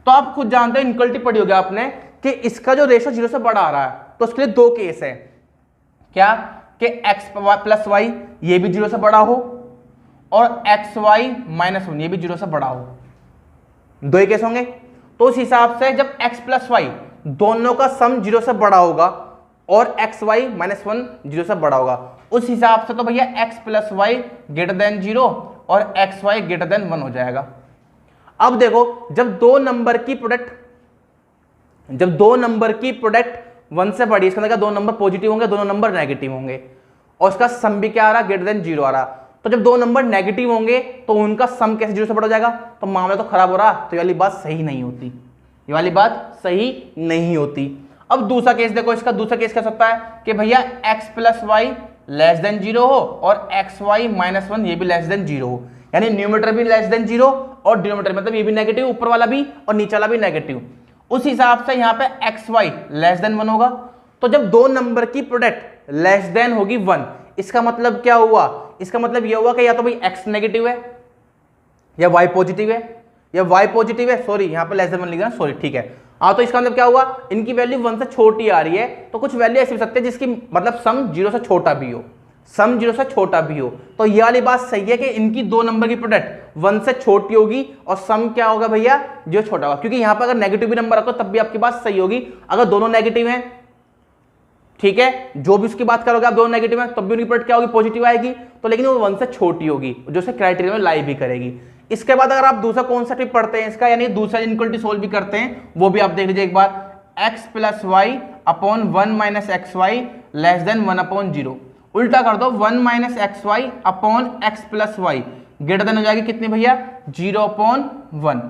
तो आप खुद जानते हैं, इनइक्वालिटी पढ़ी होगी आपने कि इसका जो रेशो 0 से बड़ा आ रहा है, तो उसके लिए दो केस है, क्या कि x प्लस वाई ये भी 0 से बड़ा हो और एक्स वाई माइनस 1 ये भी 0 से बड़ा हो, दो ही केस होंगे। तो उस हिसाब से जब x प्लस वाई दोनों का सम 0 से बड़ा होगा और एक्स वाई माइनस 1 0 से बड़ा होगा, उस हिसाब से तो भैया x plus y greater than 0 और एक्स वाई ग्रेटर देन 1 हो जाएगा। अब देखो जब दो नंबर की प्रोडक्ट 1 से बड़ी, इसका मतलब दो नंबर पॉजिटिव होंगे, दोनों नंबर नेगेटिव होंगे, और उसका सम भी क्या आ रहा, ग्रेटर देन 0 आ रहा। तो जब दो नंबर नेगेटिव होंगे तो उनका सम कैसे 0 से बड़ा हो जाएगा, तो मामला तो खराब हो रहा, तो ये वाली बात सही नहीं होती, ये वाली बात सही नहीं होती। अब दूसरा केस देखो, इसका दूसरा केस क्या सकता है कि भैया x plus y less than 0 हो और एक्स वाई माइनस 1 ये भी लेस देन 0 हो, यानी न्यूमरेटर भी लेस देन 0 और डिनोमिनेटर मतलब ये भी नेगेटिव, ऊपर वाला भी और नीचे वाला भी नेगेटिव। उस हिसाब से यहाँ पे एक्स वाई लेस देन 1 होगा। तो जब दो नंबर की प्रोडक्ट लेस देन होगी 1, इसका मतलब क्या हुआ, इसका मतलब ये हुआ कि या तो भाई एक्स नेगेटिव है या वाई पॉजिटिव है, या वाई पॉजिटिव है, सॉरी यहाँ पे लेस देन 1 लिखा, सॉरी ठीक है। हाँ, तो इसका मतलब क्या हुआ, इनकी वैल्यू 1 से छोटी आ रही है, तो कुछ वैल्यू ऐसी हो सकती है जिसकी मतलब सम 0 से छोटा भी हो, सम 0 से छोटा भी हो। तो ये वाली बात सही है कि इनकी दो नंबर की प्रोडक्ट 1 से छोटी होगी और सम क्या होगा भैया, 0 छोटा होगा, क्योंकि यहाँ पर अगर नेगेटिव भी नंबर रखो तब भी आपकी बात सही होगी। अगर दोनों नेगेटिव हैं, ठीक है, जो भी उसकी बात करोगे आप दोनों नेगेटिव हैं, तब भी उनकी प्रोडक्ट क्या होगी, पॉजिटिव आएगी, तो लेकिन वो 1 से छोटी होगी, जो से क्राइटेरिया में लाई भी करेगी। इसके बाद अगर आप दूसरा कॉन्सेप्ट भी पढ़ते हैं इसका, यानी दूसरा इनइक्वालिटी सोल्व भी करते हैं, वो भी आप देख लीजिए एक बार, x plus y upon 1 minus x y less than 1 upon 0। उल्टा कर दो, 1 minus x y upon x plus y greater than हो जाएगी कितनी भैया, 0 अपॉन 1।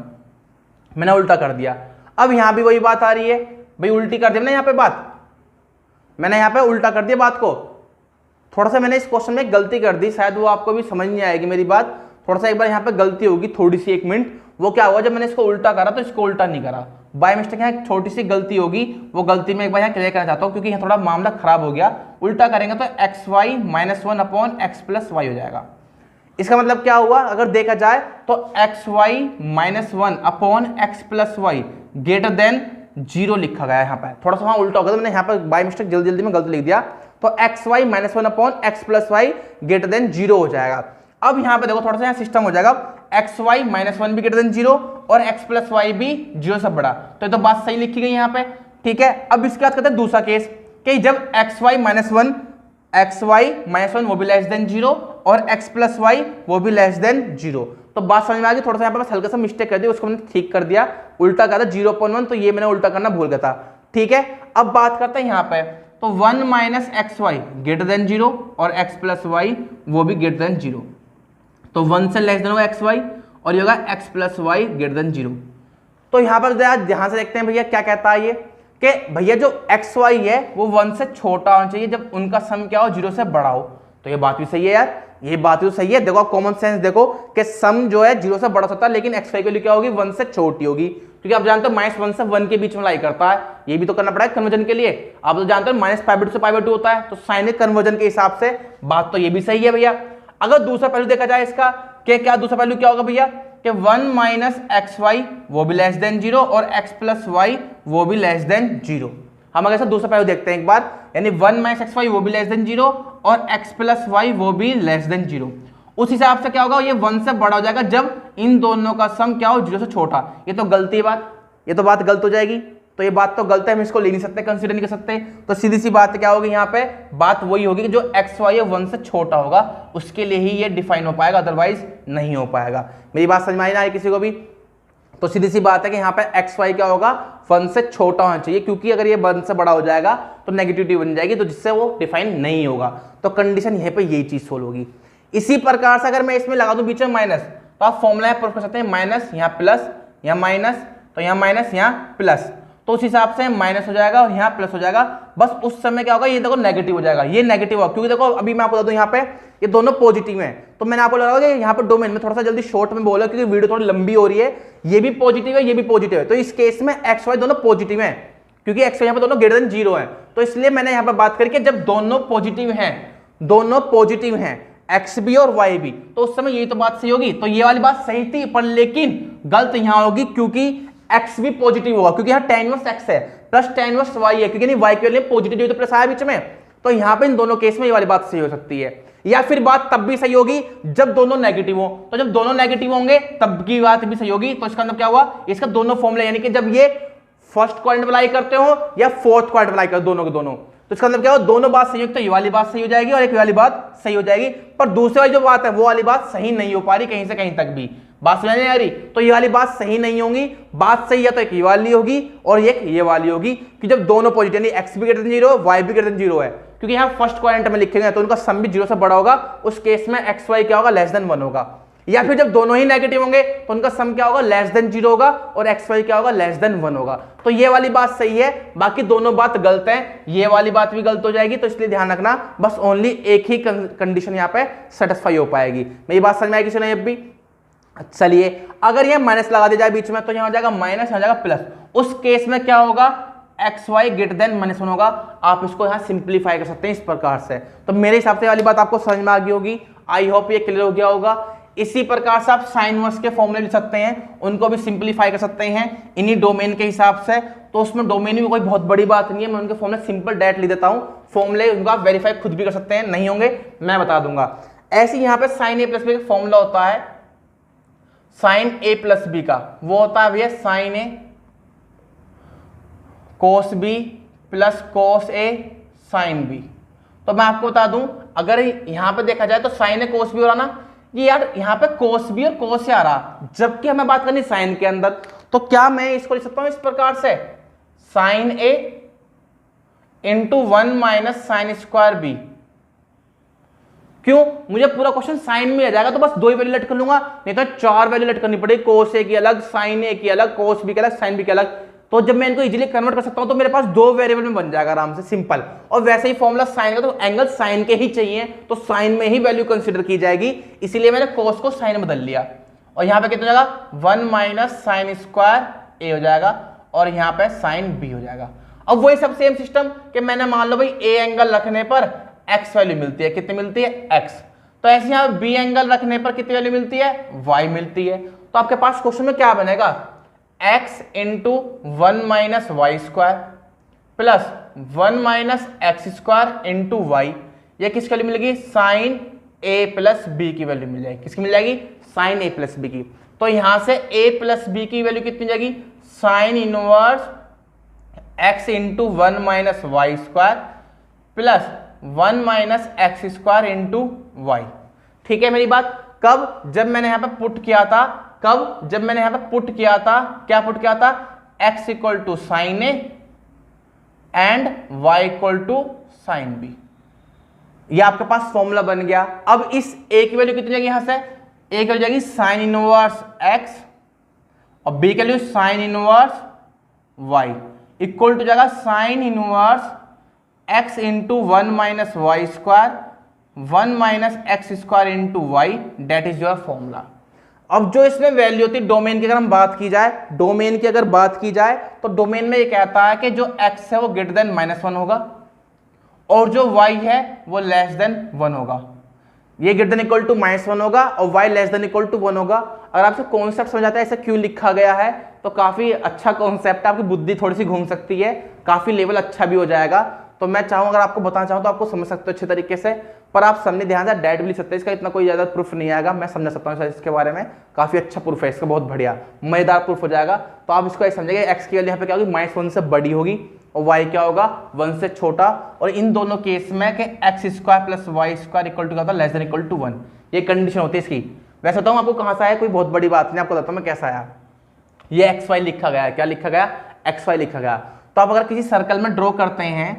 मैंने उल्टा कर दिया। अब यहां भी वही बात आ रही है, भाई उल्टी कर दी ना यहाँ पे बात, मैंने यहाँ पे उल्टा कर दिया बात को। थोड़ा सा मैंने इस क्वेश्चन में गलती कर दी, शायद वो आपको भी समझ नहीं आएगी मेरी बात, थोड़ा सा एक बार यहाँ पे गलती होगी थोड़ी सी, 1 मिनट। वो क्या हुआ, जब मैंने इसको उल्टा करा तो इसको उल्टा नहीं करा, बाय मिस्टेक यहाँ छोटी सी गलती होगी, वो गलती मैं एक बार यहाँ क्लियर करना चाहता हूँ क्योंकि यहाँ थोड़ा मामला खराब हो गया। उल्टा करेंगे तो x y minus 1 upon x plus y हो जाएगा। इसका मतलब क्या हुआ, अगर देखा जाए तो x y minus 1 upon x plus y greater than 0 लिखा गया है यहाँ पे, थोड़ा सा वहाँ उल्टा हो गया, तो मैंने यहाँ पर बाय मिस्टेक जल्दी जल्दी में गलत लिख दिया। तो x y minus 1 upon x plus y greater than 0 हो जाएगा। अब यहाँ पे देखो थोड़ा सा यहाँ सिस्टम हो जाएगा, एक्स वाई माइनस 1 भी ग्रेटर देन 0 और एक्स प्लस वाई भी 0 से बड़ा, तो ये तो बात सही लिखी गई यहाँ पे, ठीक है। अब इसके बाद करते हैं दूसरा केस कि जब एक्स वाई माइनस 1 वो भी लेस देन 0 और एक्स प्लस वाई वो भी लेस देन 0। तो बात समझ में आ गई, थोड़ा सा यहाँ पे बस हल्का सा मिस्टेक कर दी, उसको मैंने ठीक कर दिया, उल्टा कहा था 0.1, तो ये मैंने उल्टा करना भूल गया था, ठीक है। अब बात करते हैं यहाँ पे, तो 1 minus x y greater than 0 और एक्स प्लस वाई वो भी ग्रेटर देन 0, तो 1 से लेस देन होगा एक्स वाई और ये होगा x plus y greater than 0। तो यहाँ पर ध्यान से देखते हैं भैया क्या कहता है ये, कि भैया जो एक्स वाई है वो 1 से छोटा होना चाहिए जब उनका सम क्या हो, 0 से बड़ा हो। तो ये बात भी सही है यार, ये बात भी सही है। देखो कॉमन सेंस देखो कि सम जो है 0 से बड़ा सकता है, लेकिन एक्स वाई की वैल्यू क्या होगी, 1 से छोटी होगी, क्योंकि आप जानते हो -1 से 1 के बीच में लाई करता है, ये भी तो करना पड़ेगा कन्वर्जन के लिए। आप तो जानते हो -π/2 से π/2 होता है, तो साइनिक कन्वर्जन के हिसाब से बात तो ये भी सही है भैया। अगर दूसरा पहलू देखा जाए इसका, कि क्या दूसरा पहलू क्या होगा भैया, कि 1 माइनस एक्स वाई वो भी लेस देन 0 और एक्स प्लस वाई वो भी लेस देन 0। हम अगर दूसरा पहलू देखते हैं एक बार, यानी 1 माइनस एक्स वाई वो भी लेस देन 0 और एक्स प्लस वाई वो भी लेस देन 0। उस हिसाब से क्या होगा, ये 1 से बड़ा हो जाएगा जब इन दोनों का सम क्या हो, 0 से छोटा। ये तो गलती बात, ये तो बात गलत हो जाएगी, तो ये बात तो गलत है, हम इसको ले नहीं सकते, कंसीडर नहीं कर सकते। तो सीधी सी बात क्या होगी यहाँ पे, बात वही होगी कि जो एक्स वाई है 1 से छोटा होगा उसके लिए ही ये डिफाइन हो पाएगा, अदरवाइज नहीं हो पाएगा। मेरी बात समझ में आई किसी को भी? तो सीधी सी बात है कि यहाँ पे एक्स वाई क्या होगा, 1 से छोटा होना चाहिए, क्योंकि अगर ये 1 से बड़ा हो जाएगा तो नेगेटिविटी बन जाएगी, तो जिससे वो डिफाइन नहीं होगा। तो कंडीशन यहाँ पे यही चीज सोल्व होगी। इसी प्रकार से अगर मैं इसमें लगा दूं बीच में माइनस, तो आप फॉर्मूला प्रूफ कर सकते हैं, माइनस यहाँ प्लस, यहाँ माइनस, तो यहाँ माइनस यहाँ प्लस, तो उस हिसाब से माइनस हो जाएगा और यहाँ प्लस हो जाएगा। बस उस समय क्या होगा, ये देखो नेगेटिव हो जाएगा, ये नेगेटिव होगा, क्योंकि देखो अभी मैं आपको बता दूं यहाँ पे ये दोनों पॉजिटिव हैं। तो मैंने आपको लगा कि यहाँ पे डोमेन में थोड़ा सा जल्दी शॉर्ट में बोला, क्योंकि वीडियो थोड़ी लंबी हो रही है, ये भी पॉजिटिव है ये भी पॉजिटिव है, तो इस केस में एक्स वाई दोनों पॉजिटिव हैं, क्योंकि एक्स वाई यहाँ पे दोनों ग्रेटर देन 0 है। तो इसलिए मैंने यहाँ पे बात करी कि जब दोनों पॉजिटिव हैं एक्स भी और वाई भी, तो उस समय यही तो बात सही होगी। तो ये वाली बात सही थी, पर लेकिन गलत यहाँ होगी, क्योंकि x भी पॉजिटिव होगा, क्योंकि यहाँ tan इनवर्स x है प्लस tan इनवर्स y है, क्योंकि y के लिए पॉजिटिव तो प्लस आया बीच में, तो यहाँ पे इन दोनों केस में ये वाली बात सही हो सकती है। या फिर बात तब भी सही होगी जब दोनों नेगेटिव हो, तो जब दोनों नेगेटिव होंगे तब की बात भी सही होगी। तो इसका मतलब क्या हुआ, इसका दोनों फॉर्मूला, यानी कि जब ये फर्स्ट क्वाड्रेंट अप्लाई करते हो या फोर्थ क्वाड्रेंट अप्लाई करते दोनों के दोनों, तो इसका मतलब क्या हो, दोनों बात सही हो, तो ये वाली बात सही हो जाएगी और एक वाली बात सही हो जाएगी। पर दूसरी वाली जो बात है वो वाली बात सही नहीं हो पा रही कहीं से कहीं तक भी, बात समझ नहीं आ रही, तो ये वाली बात सही नहीं होगी। बात सही है तो एक ये वाली होगी और एक ये वाली होगी, कि जब दोनों पॉजिटिव यानी एक्स भी ग्रेटर देन 0 वाई भी ग्रेटर देन 0 है, क्योंकि यहाँ फर्स्ट क्वाड्रेंट में लिखेंगे तो उनका सम भी 0 से बड़ा होगा, उस केस में एक्स वाई क्या होगा, लेस देन 1 होगा। या फिर जब दोनों ही नेगेटिव होंगे तो उनका सम क्या होगा, लेस देन 0 होगा, और एक्स वाई क्या होगा, लेस देन 1 होगा। तो ये वाली बात सही है, बाकी दोनों बात गलत है, ये वाली बात भी गलत हो जाएगी। तो इसलिए ध्यान रखना, बस ओनली एक ही कंडीशन यहाँ पे सेटिस्फाई हो पाएगी। मेरी बात समझ में आएगी चलिए अब भी। चलिए अगर ये माइनस लगा दिया जाए बीच में तो यहाँ हो जाएगा माइनस, यहाँ जाएगा प्लस। उस केस में क्या होगा, एक्स वाई ग्रेटर देन -1 होगा। आप इसको यहाँ सिंप्लीफाई कर सकते हैं इस प्रकार से। तो मेरे हिसाब से वाली बात आपको समझ में आ गई होगी। आई होप ये क्लियर हो गया होगा। इसी प्रकार से आप साइन इनवर्स के फॉर्मूले लिख सकते हैं, उनको भी सिंप्लीफाई कर सकते हैं इन्हीं डोमेन के हिसाब से। तो उसमें डोमेन भी कोई बहुत बड़ी बात नहीं है, मैं उनके फॉर्मूले सिंपल डायरेक्ट लिख देता हूं। फॉर्मूले उनको आप वेरीफाई खुद भी कर सकते हैं, नहीं होंगे मैं बता दूंगा। ऐसे यहाँ पे साइन ए प्लस बी का फॉर्मूला होता है, साइन ए प्लस बी का वो होता है भैया साइन ए कोस बी प्लस कोस ए साइन बी। तो मैं आपको बता दूं, अगर यहां पे देखा जाए तो साइन ए कोस बी हो रहा ना, ये यार यहाँ पे कोस बी और कोस ए आ रहा, जबकि हमें बात करनी साइन के अंदर। तो क्या मैं इसको लिख सकता हूं इस प्रकार से, sine a into 1 minus sine square b. क्यों, मुझे पूरा क्वेश्चन साइन में आ जाएगा तो बस 2 ही वैल्यू लेट कर लूंगा, नहीं तो 4 वैल्यू लेट करनी पड़ेगी, कोस ए की अलग, साइन ए की अलग, कोस बी की अलग, साइन बी की अलग। तो जब मैं इनको इजीली कन्वर्ट कर सकता हूं तो मेरे पास 2 वेरिएबल में बन जाएगा आराम से, सिंपल। और वैसे ही फॉर्मूला साइन का, तो एंगल साइन के ही चाहिए, तो साइन में ही वैल्यू कंसीडर की जाएगी, इसीलिए मैंने कोस को साइन बदल लिया। और यहां पे कितना हो जाएगा, 1 माइनस साइन स्क्वायर ए हो जाएगा, और यहां पे साइन बी हो जाएगा। अब वही सब सेम सिस्टम कि मैंने मान लो भाई ए एंगल रखने पर एक्स वैल्यू मिलती है, कितनी मिलती है, एक्स। तो ऐसे यहां बी एंगल रखने पर कितनी वैल्यू मिलती है, वाई मिलती है। तो आपके पास क्वेश्चन में क्या बनेगा, x into 1 minus y square plus 1 minus x square into y. ये किसकी वैल्यू मिलेगी, साइन ए प्लस बी की वैल्यू मिल जाएगी। किसकी मिल जाएगी, साइन ए प्लस बी की। तो यहां से a प्लस बी की वैल्यू कितनी जाएगी, sine inverse x into 1 minus y square plus 1 minus x square into y. ठीक है मेरी बात। कब, जब मैंने यहां पे पुट किया था, कब, जब मैंने यहां पे पुट किया था, क्या पुट किया था, x equal to sine a and y equal to sine b. ये आपके पास फॉर्मूला बन गया। अब इस a की वैल्यू कितनी जाएगी, यहां से a की वैल्यू जाएगी साइन इनवर्स x और b की वैल्यू sine inverse y equal to जाएगा sine inverse x into 1 minus y square 1 minus x square into y, that is your formula. अब जो इसमें वैल्यू होती है डोमेन की, अगर हम बात की जाए, डोमेन की अगर बात की जाए तो डोमेन में ये कहता है कि जो x है वो ग्रेटर देन -1 होगा और जो y है वो लेस देन 1 होगा। ये ग्रेटर देन इक्वल टू -1 होगा और y less than equal to 1 होगा। अगर आपसे कॉन्सेप्ट समझ आता है ऐसा क्यों लिखा गया है तो काफी अच्छा कॉन्सेप्ट है, आपकी बुद्धि थोड़ी सी घूम सकती है, काफी लेवल अच्छा भी हो जाएगा। तो मैं चाहूँ अगर आपको बताना चाहूँ तो आपको समझ सकते हो अच्छे तरीके से, पर आप समझने ध्यान से डायरेक्ट भी लिख सकते हैं, इसका इतना कोई ज़्यादा प्रूफ नहीं आएगा, मैं समझा सकता हूँ इसके बारे में, काफ़ी अच्छा प्रूफ है इसका, बहुत बढ़िया मज़ेदार प्रूफ हो जाएगा। तो आप इसको ऐसे समझेंगे, एक्स की वैल्यू यहाँ पे क्या होगी, -1 से बड़ी होगी और वाई क्या होगा, 1 से छोटा। और इन दोनों केस में कि x square plus y square equal to क्या होता है, लेस देन इक्वल टू 1, ये कंडीशन होती है इसकी। वैसे बताऊँ आपको कहाँ से आया, कोई बहुत बड़ी बात नहीं, आपको बताता हूँ मैं कैसा आया। ये एक्स वाई लिखा गया है, क्या लिखा गया, एक्स वाई लिखा गया। तो आप अगर किसी सर्कल में ड्रॉ करते हैं,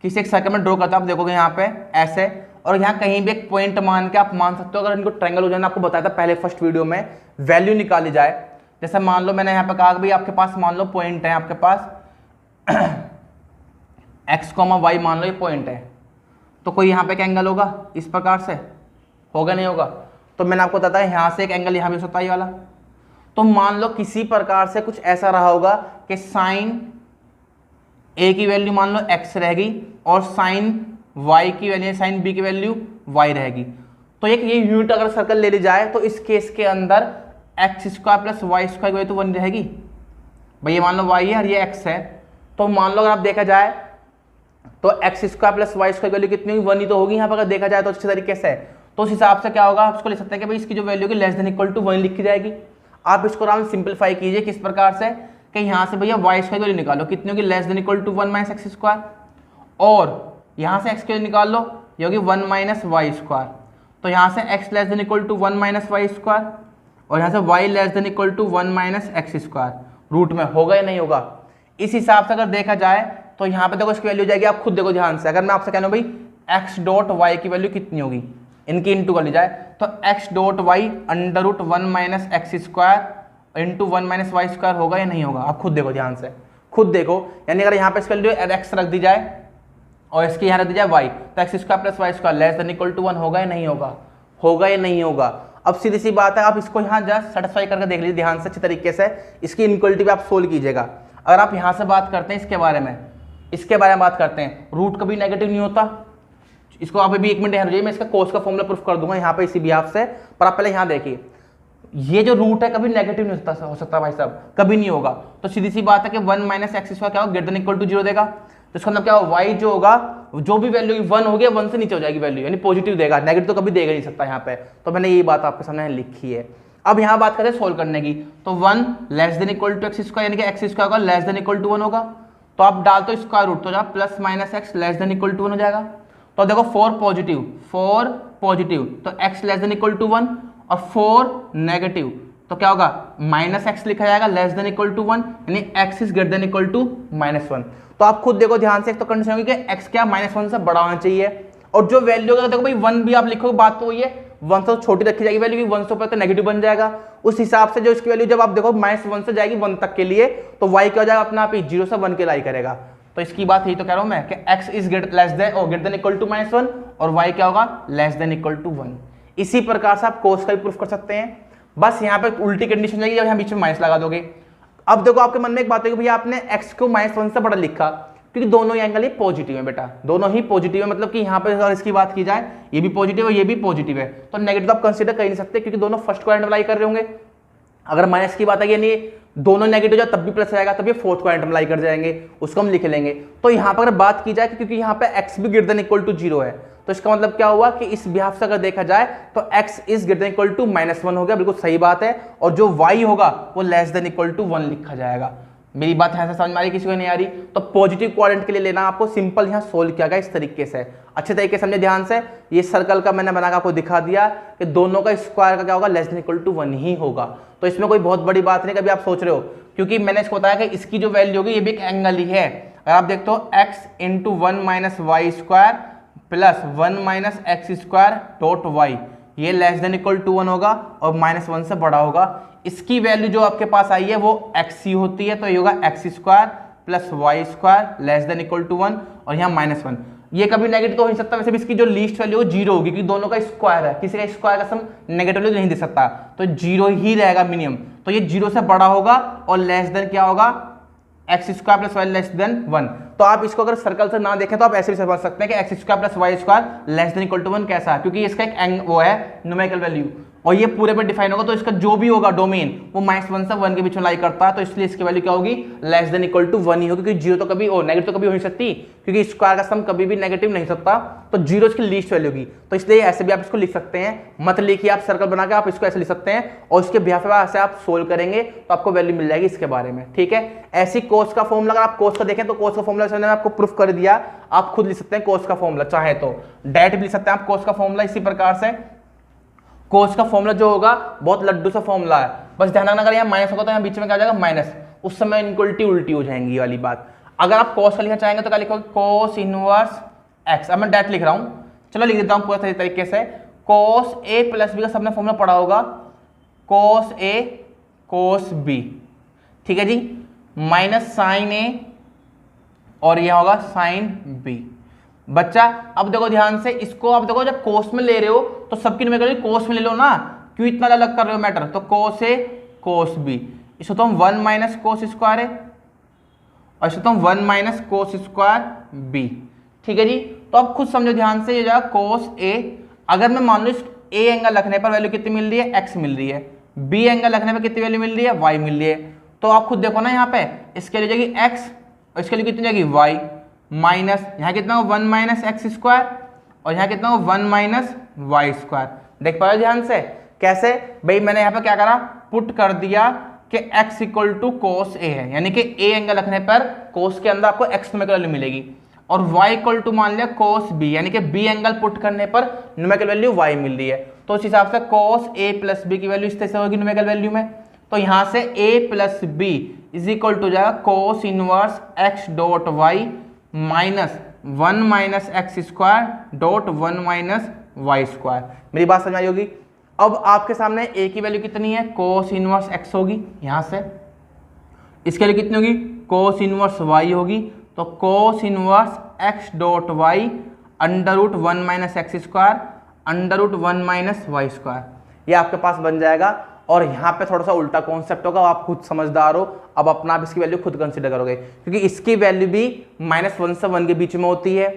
किसी एक सर्कल में ड्रॉ करते हैं, आप देखोगे यहाँ पे ऐसे, और यहाँ कहीं भी एक पॉइंट मान के आप मान सकते हो, अगर इनको ट्रायंगल हो जाए, आपको बताया था पहले फर्स्ट वीडियो में, वैल्यू निकाली जाए। जैसे मान लो मैंने यहाँ पे कहा कि भाई आपके पास मान लो पॉइंट है, आपके पास x, y मान लो ये पॉइंट है, तो कोई यहाँ पे एक एंगल होगा इस प्रकार से, होगा नहीं होगा। तो मैंने आपको बताया यहाँ से एक एंगल यहाँ भी होता है ये वाला। तो मान लो किसी प्रकार से कुछ ऐसा रहा होगा कि साइन a की वैल्यू मान लो x रहेगी और साइन y की वैल्यू, साइन b की वैल्यू y रहेगी। तो एक ये यूनिट अगर सर्कल ले ली जाए तो इस केस के अंदर x square plus y square की वैल्यू तो 1 रहेगी। भाई ये मान लो y है और ये x है, तो मान लो अगर आप देखा जाए तो x square plus y square की वैल्यू कितनी होगी, 1 ही तो होगी यहाँ पर अगर देखा जाए तो अच्छे तरीके से। तो उस हिसाब से क्या होगा, आप इसको लिख सकते हैं कि भाई इसकी जो वैल्यू की लेस देन इक्वल टू 1 लिखी जाएगी। आप इसको आराम से सिंपलीफाई कीजिए किस प्रकार से कि यहाँ से भैया वाई स्क्वायर की वैल्यू निकालो, कितनी होगी, less than equal to 1 minus x square, और यहाँ से एक्स की वैल्यू निकाल लो, ये होगी 1 माइनस वाई स्क्वायर। तो यहाँ से x less than equal to 1 minus y square और यहाँ से y less than equal to 1 minus x square, root में होगा या नहीं होगा। इस हिसाब से अगर देखा जाए तो यहाँ पे देखो इसकी वैल्यू हो जाएगी, आप खुद देखो ध्यान से। अगर मैं आपसे कह रहा हूँ भाई एक्स डॉट वाई की वैल्यू कितनी होगी, इनकी इंटू कर ली जाए तो x dot y under root 1 minus x square into 1 minus y square होगा या नहीं होगा? आप खुद देखो ध्यान से, खुद देखो। यानी अगर यहाँ पे इसका वैल्यू एक्स रख दी जाए और इसकी यहाँ रख दी जाए वाई, तो x square plus y square less than equal to 1 होगा या नहीं होगा? होगा या नहीं होगा? अब सीधी सी बात है, आप इसको यहाँ जस्ट सेटिस्फाई करके देख लीजिए ध्यान से अच्छी तरीके से, इसकी इनइक्वालिटी पे आप सोल्व कीजिएगा। अगर आप यहाँ से बात करते हैं इसके बारे में बात करते हैं, रूट कभी नेगेटिव नहीं होता। इसको आप अभी 1 मिनट यहाँ रुकिए, मैं इसका कोस का फॉर्मूला प्रूफ कर दूंगा यहाँ पे इसी बिहाफ से, पर आप पहले यहाँ देखिए, ये जो रूट है कभी नेगेटिव नहीं हो सकता भाई साहब, कभी नहीं होगा। तो सीधी सी बात है कि 1 माइनस एक्स स्क्वायर क्या होगा? ग्रेटर देन इक्वल टू 0 देगा। तो इसका मतलब क्या होगा? वाई जो होगा, जो भी वैल्यू 1 हो गया 1 से नीचे हो जाएगी वैल्यू, यानी पॉजिटिव देगा, नेगेटिव तो कभी देगा नहीं सकता यहाँ पे। तो मैंने यही बात आपके सामने लिखी है। अब यहाँ बात करें सोल्व करने की, तो 1 less than equal to x square, यानी कि एक्स स्क्वायर होगा लेस देन इक्वल टू 1 होगा। तो आप डाल तो स्क्वायर रूट, तो जब plus minus x less than equal to 1 हो जाएगा। तो देखो 4 पॉजिटिव तो x less than equal to 1, और 4 नेगेटिव तो क्या होगा? माइनस एक्स लिखा जाएगा लेस देन इक्वल टू 1, यानी x is greater than equal to -1। तो आप खुद देखो ध्यान से, एक तो कंडीशन होगी कि एक्स क्या -1 से बड़ा होना चाहिए, और जो वैल्यू होगा देखो भाई 1 भी आप लिखोगे बात तो वही है, 1 से छोटी रखी जाएगी वैल्यू, 1 से ऊपर तो नेगेटिव बन जाएगा। उस हिसाब से जो इसकी वैल्यू जब आप देखो -1 से जाएगी 1 तक के लिए, तो y क्या हो जाएगा अपना आप ही 0 से 1 के लाई करेगा। तो इसकी बात यही तो कह रहा हूं मैं कि x is less than equal to -1 और y क्या होगा? Less than equal to 1। इसी प्रकार से आप कोस का भी प्रूफ कर सकते हैं, बस यहाँ पे उल्टी कंडीशन जाएगी जब यहाँ बीच में माइनस लगा दोगे। अब देखो आपके मन में एक बात है कि भैया आपने x को -1 से बड़ा लिखा, क्योंकि दोनों एंगल ही पॉजिटिव है बेटा, दोनों ही पॉजिटिव है, मतलब कि यहाँ पे अगर इसकी बात की जाए ये भी पॉजिटिव है ये भी पॉजिटिव है, तो नेगेटिव आप कंसीडर कर ही नहीं सकते, क्योंकि दोनों फर्स्ट क्वाड्रेंट अप्लाई कर रहे होंगे। अगर माइनस की बात है यानी दोनों नेगेटिव जाए तब भी प्लस आएगा, तब ये फोर्थ क्वाड्रेंट अप्लाई कर जाएंगे, उसको हम लिख लेंगे। तो यहाँ पर अगर बात की जाए क्योंकि यहाँ पे x भी ग्रेटर देन इक्वल टू 0 है, तो इसका मतलब क्या हुआ कि इस बिहाफ से अगर देखा जाए तो x is greater than equal to -1 हो गया, बिल्कुल सही बात है, और जो y होगा वो लेस देन इक्वल टू 1 लिखा जाएगा। मेरी बात यहाँ से समझ में आ रही, किसी को नहीं आ रही? तो पॉजिटिव क्वाड्रेंट के लिए लेना आपको सिंपल यहाँ सोल्व किया गया इस तरीके से, अच्छे तरीके से समझे ध्यान से। ये सर्कल का मैंने बना के आपको दिखा दिया कि दोनों का स्क्वायर का क्या होगा? लेस देन इक्वल टू 1 ही होगा। तो इसमें कोई बहुत बड़ी बात नहीं, कभी आप सोच रहे हो, क्योंकि मैंने इसको बताया कि इसकी जो वैल्यू होगी ये भी एक एंगल ही है। अगर आप देखते हो x into 1 minus y square plus 1 minus x square dot y, ये लेस देन इक्वल टू 1 होगा और -1 से बड़ा होगा। इसकी वैल्यू जो आपके पास आई है वो x ही होती है, तो ये होगा x square plus y square less than equal to 1 और यहाँ -1। ये कभी नेगेटिव तो हो नहीं सकता, वैसे भी इसकी जो लीस्ट वैल्यू 0 होगी, क्योंकि दोनों का स्क्वायर है, किसी का स्क्वायर का सम नेगेटिव वैल्यू नहीं दे सकता, तो 0 ही रहेगा मिनिमम। तो ये 0 से बड़ा होगा और लेस देन क्या होगा? X square plus y less than 1। तो आप इसको अगर सर्कल से ना देखें तो आप ऐसे भी समझ सकते हैं कि x square plus y square less than equal to 1 कैसा है, क्योंकि इसका एक वो है न्यूमेरिकल वैल्यू और ये पूरे पे डिफाइन होगा, तो इसका जो भी होगा डोमेन वो -1 से 1 के बीच में लाई करता है, तो इसलिए इसकी वैल्यू क्या होगी? लेस देन इक्वल टू 1 ही होगी, क्योंकि 0 तो कभी नेगेटिव तो कभी हो नहीं सकती, क्योंकि स्क्वायर का सम कभी भी नेगेटिव नहीं सकता, तो 0 इसकी लीस्ट वैल्यू होगी। तो इसलिए ऐसे भी आप इसको लिख सकते हैं, मत लिखिए आप सर्कल बना के आप इसको ऐसे लिख सकते हैं, और इसके बिहाफ पे ऐसे आप सोल्व करेंगे तो आपको वैल्यू मिल जाएगी इसके बारे में, ठीक है। ऐसी कोस का फॉर्मूला अगर आप कोस का देखें तो कोस का फॉर्मूला मैंने आपको प्रूफ कर दिया, आप खुद लिख सकते हैं कोस का फॉर्मूला, चाहे तो डायरेक्ट भी लिख सकते हैं आप कोस का फॉर्मूला। इसी प्रकार से कोस का फॉर्मूला जो होगा बहुत लड्डू सा फॉर्मूला है, बस ध्यान रखना, अगर यहाँ माइनस होगा तो यहाँ बीच में क्या आ जाएगा? माइनस, उस समय इनक्वलिटी उल्टी हो जाएंगी ये वाली बात। अगर आप कोस का लिखना चाहेंगे तो क्या लिखोगे? कोस इनवर्स एक्स। अब मैं डायरेक्ट लिख रहा हूँ, चलो लिख देता हूँ पूरा तरीके से। कोस ए प्लस बी का सबने फॉर्मूला पढ़ा होगा, कोस ए कोस बी, ठीक है जी, माइनस साइन ए और यह होगा साइन बी। बच्चा अब देखो ध्यान से, इसको आप देखो जब कोस में ले रहे हो तो सबकी न्यूमेरिकल कोस में ले लो ना, क्यों इतना अलग कर रहे हो मैटर? तो कोस ए कोस बी, इसको तो हम 1 माइनस कोस स्क्वायर है और इसको तो हम 1 माइनस कोस स्क्वायर बी, ठीक है जी। तो अब खुद समझो ध्यान से, ये जाएगा कोस ए, अगर मैं मान लो इस ए एंगल रखने पर वैल्यू कितनी मिल रही है? एक्स मिल रही है, बी एंगल रखने पर कितनी वैल्यू मिल रही है? वाई मिल रही है। तो आप खुद देखो ना, यहाँ पे इसके लिए जाएगी एक्स और इसके लिए कितनी जाएगी? वाई, माइनस यहाँ कितना हो? 1 माइनस एक्स स्क्वायर और यहाँ कितना हो? 1 माइनस वाई स्क्वायर। देख पाओ ध्यान से कैसे? भाई मैंने यहाँ पे क्या करा? पुट कर दिया कि x इक्वल टू कोस ए है, यानी कि a एंगल रखने पर कोस के अंदर आपको x न्यूमेरिकल वैल्यू मिलेगी, और y इक्वल टू मान लिया कोस b, यानी कि b एंगल पुट करने पर न्यूमेरिकल वैल्यू y मिल रही है। तो उस हिसाब से कोस a प्लस बी की वैल्यू इस तरह से होगी न्यूमेरिकल वैल्यू में। तो यहाँ से a plus b is equal to जाएगा cos inverse x dot y minus 1 minus x square dot 1 minus y square. मेरी बात समझ आई होगी। अब आपके सामने ए की वैल्यू कितनी है, कोस इनवर्स एक्स होगी यहाँ से, इसके लिए कितनी होगी, कोस इनवर्स वाई होगी, तो cos inverse x dot y under root 1 minus x square under root 1 minus y square, ये आपके पास बन जाएगा। और यहाँ पे थोड़ा सा उल्टा कॉन्सेप्ट होगा, आप खुद समझदार हो, अब अपना आप इसकी वैल्यू खुद कंसिडर करोगे, क्योंकि इसकी वैल्यू भी -1 से 1 के बीच में होती है,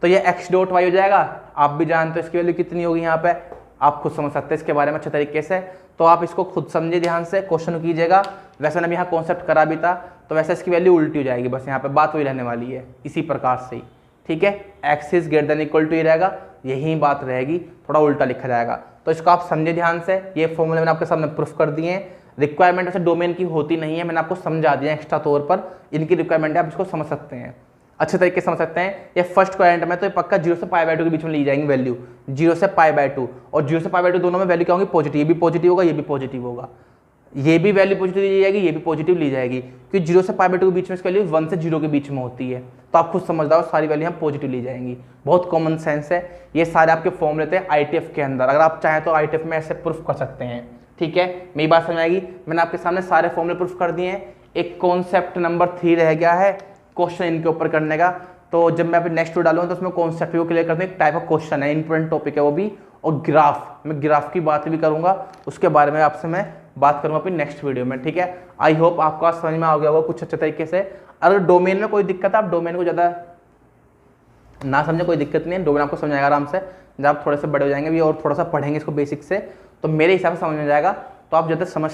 तो ये एक्स डॉट वाई हो जाएगा। आप भी जानते हो इसकी वैल्यू कितनी होगी, यहाँ पे आप खुद समझ सकते हैं इसके बारे में अच्छे तरीके से, तो आप इसको खुद समझिए, ध्यान से क्वेश्चन कीजिएगा। वैसे मैंने यहाँ कॉन्सेप्ट करा भी था, तो वैसे इसकी वैल्यू उल्टी हो जाएगी, बस यहाँ पे बात वही रहने वाली है, इसी प्रकार से ही, ठीक है। X is greater than equal to ही रहेगा, यही बात रहेगी, थोड़ा उल्टा लिखा जाएगा, तो इसको आप समझिए ध्यान से। ये फॉर्मूले मैंने आपके सामने प्रूफ कर दिए हैं। रिक्वायरमेंट वैसे डोमेन की होती नहीं है, मैंने आपको समझा दिया एक्स्ट्रा तौर पर, इनकी रिक्वायरमेंट है, आप इसको समझ सकते हैं, अच्छे तरीके से समझ सकते हैं। ये फर्स्ट क्वाड्रेंट में तो ये पक्का 0 से π/2 के बीच में ली जाएंगी वैल्यू, 0 से π/2, और 0 से π/2 दोनों में वैल्यू क्या होगी, पॉजिटिव, ये भी पॉजिटिव होगा, ये भी पॉजिटिव होगा, ये भी वैल्यू पॉजिटिव ली जाएगी, ये भी पॉजिटिव ली जाएगी, क्योंकि 0 से π/2 के बीच में इसकी वैल्यू 1 से 0 के बीच में होती है, तो आप खुद समझदार हो, सारी वैल्यू हम पॉजिटिव ली जाएंगी, बहुत कॉमन सेंस है। ये सारे आपके फॉर्मूले थे ITF के अंदर, अगर आप चाहें तो ITF में ऐसे प्रूफ कर सकते हैं, ठीक है। मेरी बात समझ आएगी, मैंने आपके सामने सारे फॉर्मूले प्रूफ कर दिए हैं। एक कॉन्सेप्ट नंबर 3 रह गया है, क्वेश्चन इनके ऊपर करने का, तो जब मैं अभी नेक्स्ट वीडियो डालूंगा तो उसमें कॉन्सेप्ट भी क्लियर करते हैं, एक टाइप ऑफ क्वेश्चन है, इंपॉर्टेंट टॉपिक है वो भी, और ग्राफ, मैं ग्राफ की बात भी करूंगा, उसके बारे में आपसे मैं बात करूंगा अपनी नेक्स्ट वीडियो में, ठीक है। आई होप आपको समझ में आ गया होगा कुछ अच्छे तरीके से। अगर डोमेन में कोई दिक्कत है, आप डोमेन को ज़्यादा ना समझे, कोई दिक्कत नहीं है, डोमेन आपको समझ आएगा आराम से, जब आप थोड़े से बड़े हो जाएंगे भी और थोड़ा सा पढ़ेंगे इसको बेसिक से, तो मेरे हिसाब से समझ में जाएगा, तो आप ज़्यादा समझ